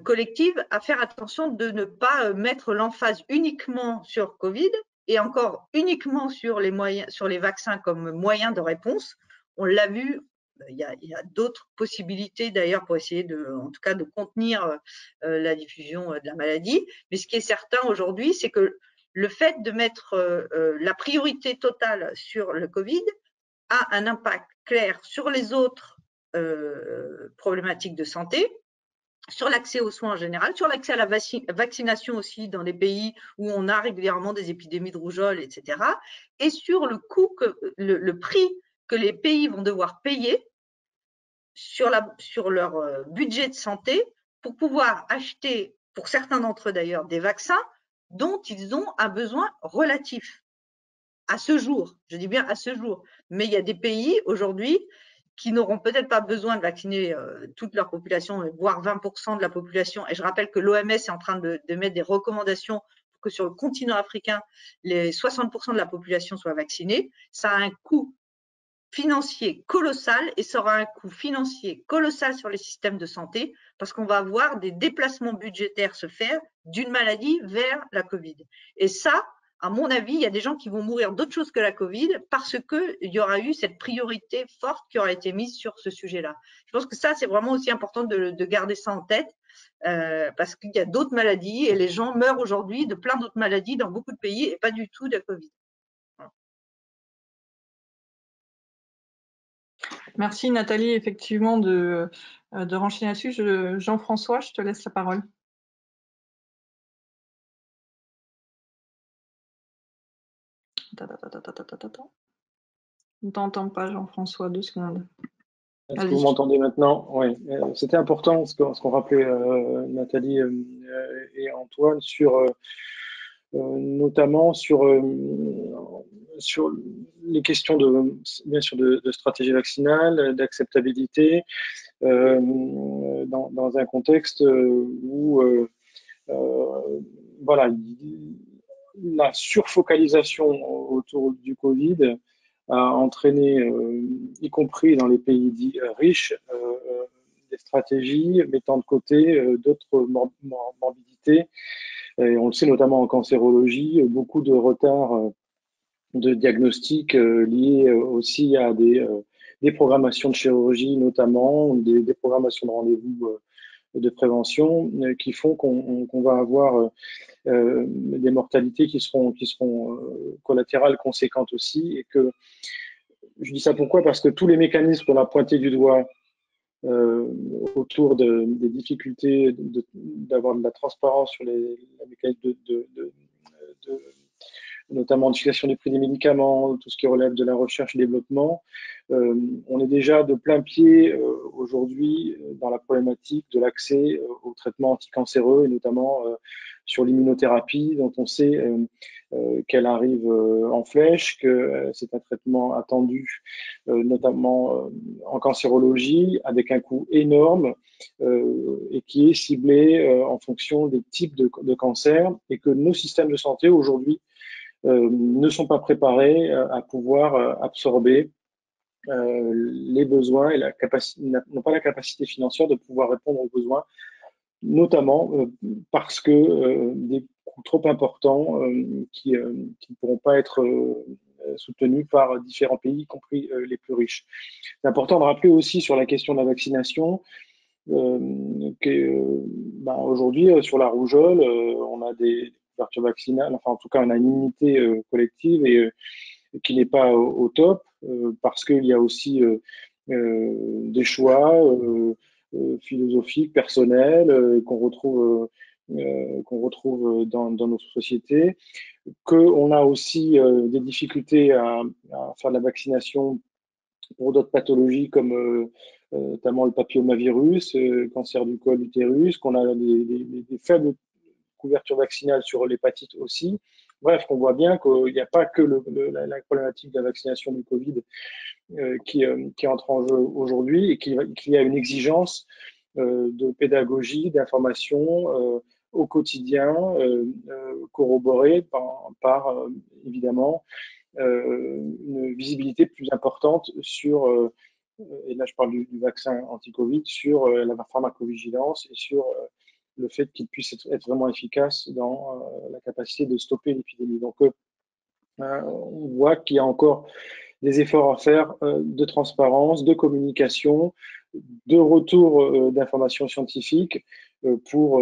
collective à faire attention de ne pas mettre l'emphase uniquement sur Covid et encore uniquement sur les vaccins comme moyen de réponse. On l'a vu, il y a d'autres possibilités d'ailleurs pour essayer en tout cas de contenir la diffusion de la maladie. Mais ce qui est certain aujourd'hui, c'est que le fait de mettre la priorité totale sur le Covid a un impact clair sur les autres problématiques de santé, sur l'accès aux soins en général, sur l'accès à la vaccination aussi dans les pays où on a régulièrement des épidémies de rougeole, etc. Et sur le coût, le prix que les pays vont devoir payer sur leur budget de santé pour pouvoir acheter, pour certains d'entre eux d'ailleurs, des vaccins dont ils ont un besoin relatif. À ce jour, je dis bien à ce jour. Mais il y a des pays aujourd'hui qui n'auront peut-être pas besoin de vacciner toute leur population, voire 20% de la population. Et je rappelle que l'OMS est en train de mettre des recommandations pour que sur le continent africain, les 60% de la population soient vaccinée. Ça a un coût financier colossal et ça aura un coût financier colossal sur les systèmes de santé parce qu'on va voir des déplacements budgétaires se faire d'une maladie vers la Covid. Et ça, à mon avis, il y a des gens qui vont mourir d'autre chose que la Covid parce qu'il y aura eu cette priorité forte qui aura été mise sur ce sujet-là. Je pense que ça, c'est vraiment aussi important de garder ça en tête parce qu'il y a d'autres maladies et les gens meurent aujourd'hui de plein d'autres maladies dans beaucoup de pays et pas du tout de la Covid. Voilà. Merci Nathalie, effectivement, de renchaîner là-dessus. Jean-François, je te laisse la parole. On ne t'entend pas, Jean-François, 2 secondes. Est-ce que vous m'entendez maintenant? Oui. C'était important ce qu'on rappelait Nathalie et Antoine sur notamment sur les questions bien sûr de stratégie vaccinale, d'acceptabilité dans un contexte où voilà, la surfocalisation autour du Covid a entraîné, y compris dans les pays dits riches, des stratégies mettant de côté d'autres morbidités. Et on le sait notamment en cancérologie, beaucoup de retards de diagnostic liés aussi à des programmations de chirurgie notamment, des programmations de rendez-vous de prévention qui font qu'on va avoir des mortalités qui seront collatérales conséquentes aussi. Et que je dis ça pourquoi? Parce que tous les mécanismes qu'on a pointés du doigt autour des difficultés d'avoir de la transparence sur les mécanismes notamment l'utilisation des prix des médicaments, tout ce qui relève de la recherche et développement. On est déjà de plein pied aujourd'hui dans la problématique de l'accès aux traitements anticancéreux et notamment sur l'immunothérapie dont on sait qu'elle arrive en flèche, que c'est un traitement attendu notamment en cancérologie avec un coût énorme et qui est ciblé en fonction des types de cancers et que nos systèmes de santé aujourd'hui ne sont pas préparés à pouvoir absorber les besoins et n'ont pas la capacité financière de pouvoir répondre aux besoins, notamment parce que des coûts trop importants qui ne pourront pas être soutenus par différents pays, y compris les plus riches. C'est important de rappeler aussi sur la question de la vaccination aujourd'hui sur la rougeole, on a des couvertures vaccinales, enfin en tout cas on a une immunité collective et qui n'est pas au top parce qu'il y a aussi des choix philosophiques, personnels qu'on retrouve dans notre société, qu'on a aussi des difficultés à faire de la vaccination pour d'autres pathologies comme notamment le papillomavirus, cancer du col utérus, qu'on a des faibles couvertures vaccinales sur l'hépatite aussi. Bref, on voit bien qu'il n'y a pas que la problématique de la vaccination du Covid qui entre en jeu aujourd'hui et qu'il y a une exigence de pédagogie, d'information au quotidien, corroborée par évidemment une visibilité plus importante sur, et là je parle du vaccin anti-Covid, sur la pharmacovigilance et sur le fait qu'il puisse être vraiment efficace dans la capacité de stopper l'épidémie. Donc on voit qu'il y a encore des efforts à faire de transparence, de communication, de retour d'informations scientifiques pour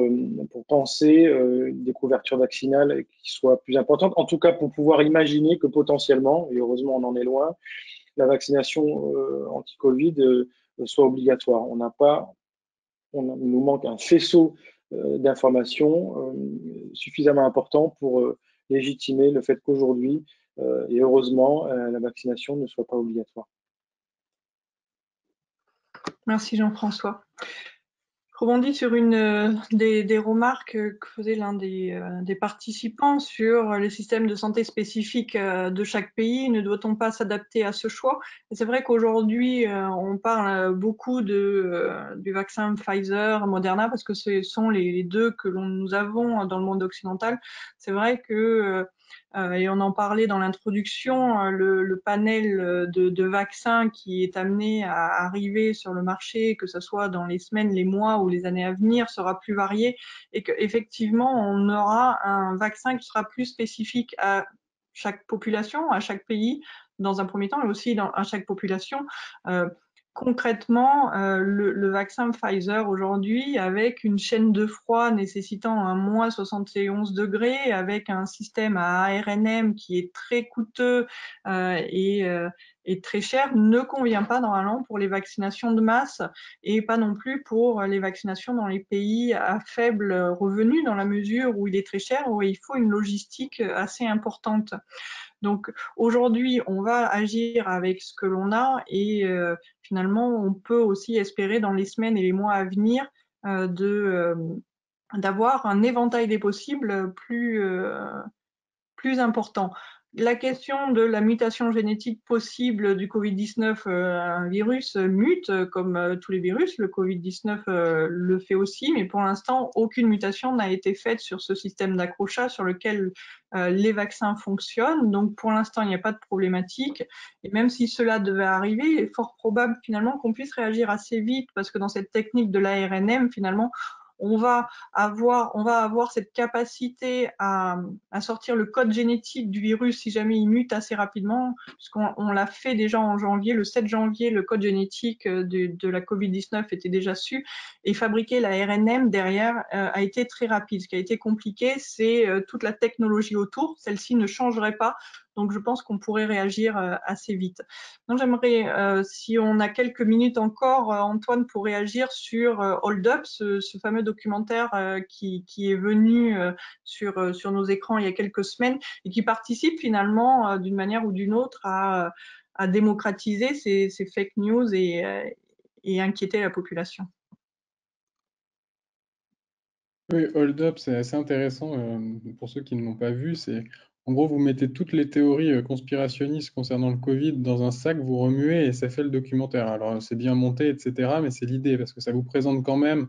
penser des couvertures vaccinales qui soient plus importantes. En tout cas, pour pouvoir imaginer que potentiellement, et heureusement on en est loin, la vaccination anti-Covid soit obligatoire. Il nous manque un faisceau d'informations suffisamment important pour légitimer le fait qu'aujourd'hui, et heureusement, la vaccination ne soit pas obligatoire. Merci Jean-François. Je rebondis sur une des remarques que faisait l'un des participants sur les systèmes de santé spécifiques de chaque pays. Ne doit-on pas s'adapter à ce choix? Et c'est vrai qu'aujourd'hui, on parle beaucoup du vaccin Pfizer, Moderna, parce que ce sont les deux que nous avons dans le monde occidental. C'est vrai que et on en parlait dans l'introduction, le panel de vaccins qui est amené à arriver sur le marché, que ce soit dans les semaines, les mois ou les années à venir, sera plus varié et qu'effectivement, on aura un vaccin qui sera plus spécifique à chaque population, à chaque pays, dans un premier temps, et aussi à chaque population. Concrètement, le vaccin Pfizer aujourd'hui, avec une chaîne de froid nécessitant un moins 71 degrés, avec un système à ARNM qui est très coûteux et très cher, ne convient pas normalement pour les vaccinations de masse et pas non plus pour les vaccinations dans les pays à faible revenu, dans la mesure où il est très cher, où il faut une logistique assez importante. Donc aujourd'hui, on va agir avec ce que l'on a et finalement, on peut aussi espérer dans les semaines et les mois à venir d'avoir un éventail des possibles plus important. La question de la mutation génétique possible du Covid-19, un virus mute comme tous les virus, le Covid-19 le fait aussi, mais pour l'instant, aucune mutation n'a été faite sur ce système d'accrochage sur lequel les vaccins fonctionnent. Donc pour l'instant, il n'y a pas de problématique. Et même si cela devait arriver, il est fort probable finalement qu'on puisse réagir assez vite parce que dans cette technique de l'ARNM, finalement, on va avoir cette capacité à sortir le code génétique du virus si jamais il mute assez rapidement, puisqu'on l'a fait déjà en janvier. Le 7 janvier, le code génétique de la Covid-19 était déjà su et fabriquer la RNM derrière a été très rapide. Ce qui a été compliqué, c'est toute la technologie autour. Celle-ci ne changerait pas Donc, je pense qu'on pourrait réagir assez vite. Donc, j'aimerais, si on a quelques minutes encore, Antoine, pour réagir sur Hold Up, ce fameux documentaire qui est venu sur nos écrans il y a quelques semaines et qui participe finalement d'une manière ou d'une autre à démocratiser ces fake news et inquiéter la population. Oui, Hold Up, c'est assez intéressant pour ceux qui ne l'ont pas vu. En gros, vous mettez toutes les théories conspirationnistes concernant le Covid dans un sac, vous remuez et ça fait le documentaire. Alors, c'est bien monté, etc., mais c'est l'idée parce que ça vous présente quand même.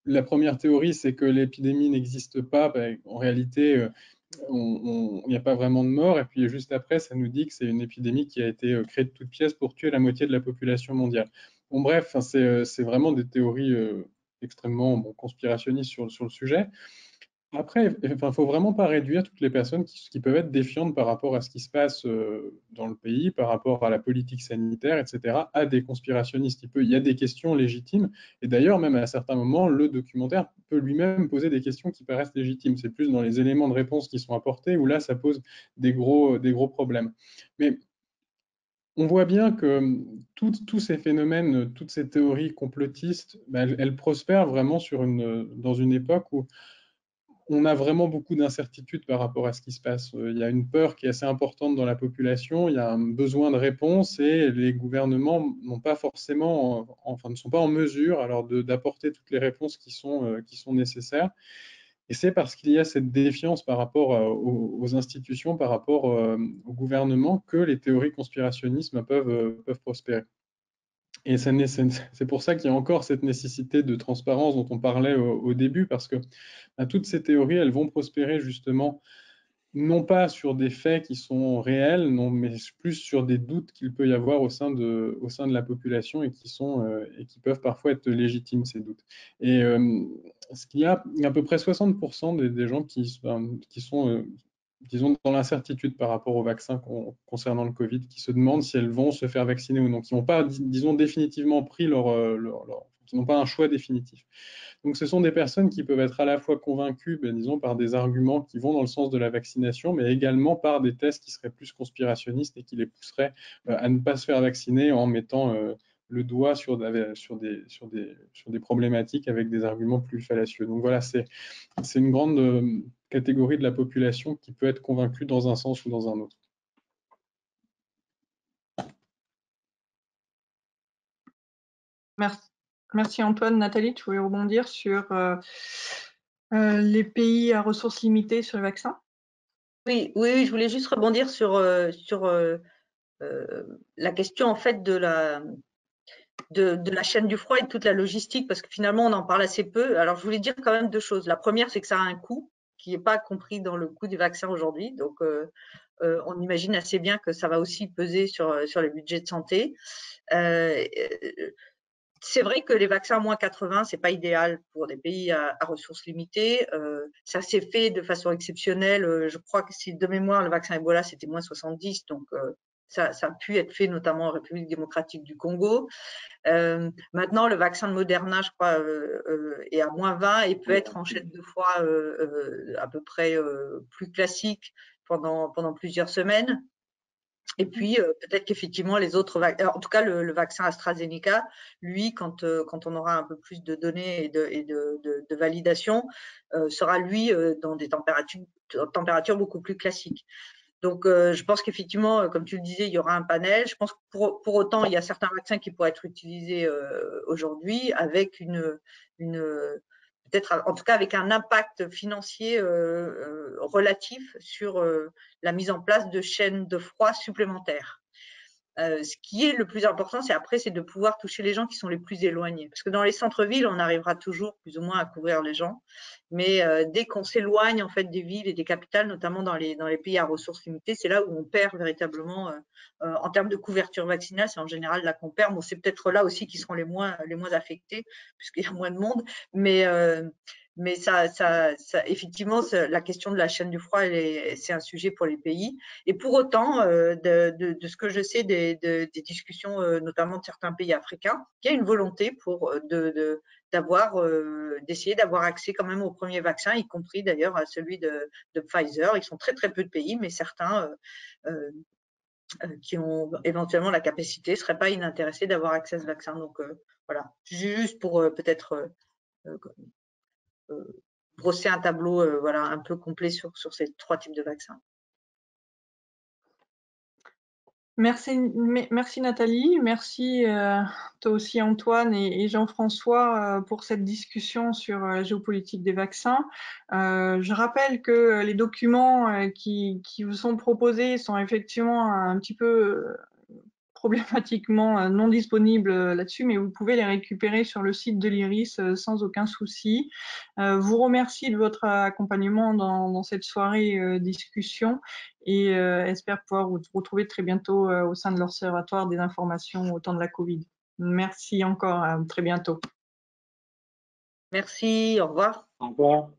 La première théorie, c'est que l'épidémie n'existe pas. Ben, en réalité, il n'y a pas vraiment de mort. Et puis juste après, ça nous dit que c'est une épidémie qui a été créée de toutes pièces pour tuer la moitié de la population mondiale. Bon, bref, c'est vraiment des théories extrêmement conspirationnistes sur le sujet. Après, il ne faut vraiment pas réduire toutes les personnes qui peuvent être défiantes par rapport à ce qui se passe dans le pays, par rapport à la politique sanitaire, etc., à des conspirationnistes. Il y a des questions légitimes. Et d'ailleurs, même à certains moments, le documentaire peut lui-même poser des questions qui paraissent légitimes. C'est plus dans les éléments de réponse qui sont apportés où là, ça pose des gros problèmes. Mais on voit bien que tous ces phénomènes, toutes ces théories complotistes, elles prospèrent vraiment dans une époque où on a vraiment beaucoup d'incertitudes par rapport à ce qui se passe. Il y a une peur qui est assez importante dans la population, il y a un besoin de réponse et les gouvernements n'ont pas forcément, ne sont pas en mesure alors d'apporter toutes les réponses qui sont nécessaires. Et c'est parce qu'il y a cette défiance par rapport aux institutions, par rapport au gouvernement, que les théories conspirationnistes peuvent prospérer. Et c'est pour ça qu'il y a encore cette nécessité de transparence dont on parlait au début, parce que toutes ces théories, elles vont prospérer justement, non pas sur des faits qui sont réels, non, mais plus sur des doutes qu'il peut y avoir au sein de la population et qui peuvent parfois être légitimes, ces doutes. Et il y a à peu près 60% des gens qui sont disons, dans l'incertitude par rapport au vaccin concernant le Covid, qui se demandent si elles vont se faire vacciner ou non, qui n'ont pas, disons, définitivement pris qui n'ont pas un choix définitif. Donc, ce sont des personnes qui peuvent être à la fois convaincues, disons, par des arguments qui vont dans le sens de la vaccination, mais également par des tests qui seraient plus conspirationnistes et qui les pousseraient à ne pas se faire vacciner en mettant le doigt sur des problématiques avec des arguments plus fallacieux. Donc voilà, c'est une grande catégorie de la population qui peut être convaincue dans un sens ou dans un autre. Merci Antoine. Nathalie, tu voulais rebondir sur les pays à ressources limitées sur le vaccin? Oui, je voulais juste rebondir sur la question en fait de la chaîne du froid et de toute la logistique, parce que finalement on en parle assez peu. Alors je voulais dire quand même deux choses. La première, c'est que ça a un coût qui n'est pas compris dans le coût du vaccin aujourd'hui. Donc on imagine assez bien que ça va aussi peser sur les budgets de santé. C'est vrai que les vaccins à moins 80, c'est pas idéal pour des pays à ressources limitées. Ça s'est fait de façon exceptionnelle. Je crois que si de mémoire, le vaccin Ebola, c'était moins 70. Donc, ça a pu être fait notamment en République démocratique du Congo. Maintenant, le vaccin de Moderna, je crois, est à moins 20 et peut être en chaîne de froid à peu près plus classique pendant plusieurs semaines. Et puis, peut-être qu'effectivement, les autres vaccins, en tout cas, le vaccin AstraZeneca, lui, quand on aura un peu plus de données et de validation, sera, lui, dans des températures beaucoup plus classiques. Donc, je pense qu'effectivement, comme tu le disais, il y aura un panel. Je pense que pour autant, il y a certains vaccins qui pourraient être utilisés aujourd'hui avec peut-être, en tout cas, avec un impact financier relatif sur la mise en place de chaînes de froid supplémentaires. Ce qui est le plus important, c'est de pouvoir toucher les gens qui sont les plus éloignés. Parce que dans les centres-villes, on arrivera toujours plus ou moins à couvrir les gens. Mais dès qu'on s'éloigne en fait des villes et des capitales, notamment dans les pays à ressources limitées, c'est là où on perd véritablement en termes de couverture vaccinale. C'est en général là qu'on perd. Bon, c'est peut-être là aussi qu'ils seront les moins affectés puisqu'il y a moins de monde. Mais mais effectivement, la question de la chaîne du froid, c'est un sujet pour les pays. Et pour autant, de ce que je sais des discussions, notamment de certains pays africains, il y a une volonté d'essayer d'avoir accès quand même au premier vaccin, y compris d'ailleurs à celui de Pfizer. Ils sont très très peu de pays, mais certains qui ont éventuellement la capacité ne seraient pas inintéressés d'avoir accès à ce vaccin. Donc voilà, juste pour peut-être brosser un tableau voilà, un peu complet sur ces 3 types de vaccins. Merci Nathalie, merci toi aussi Antoine et Jean-François pour cette discussion sur la géopolitique des vaccins. Je rappelle que les documents qui vous sont proposés sont effectivement un petit peu problématiquement non disponibles là-dessus, mais vous pouvez les récupérer sur le site de l'IRIS sans aucun souci. Vous remercie de votre accompagnement dans cette soirée discussion et espère pouvoir vous retrouver très bientôt au sein de l'Observatoire des informations au temps de la Covid. Merci encore, à très bientôt. Merci, au revoir. Au revoir.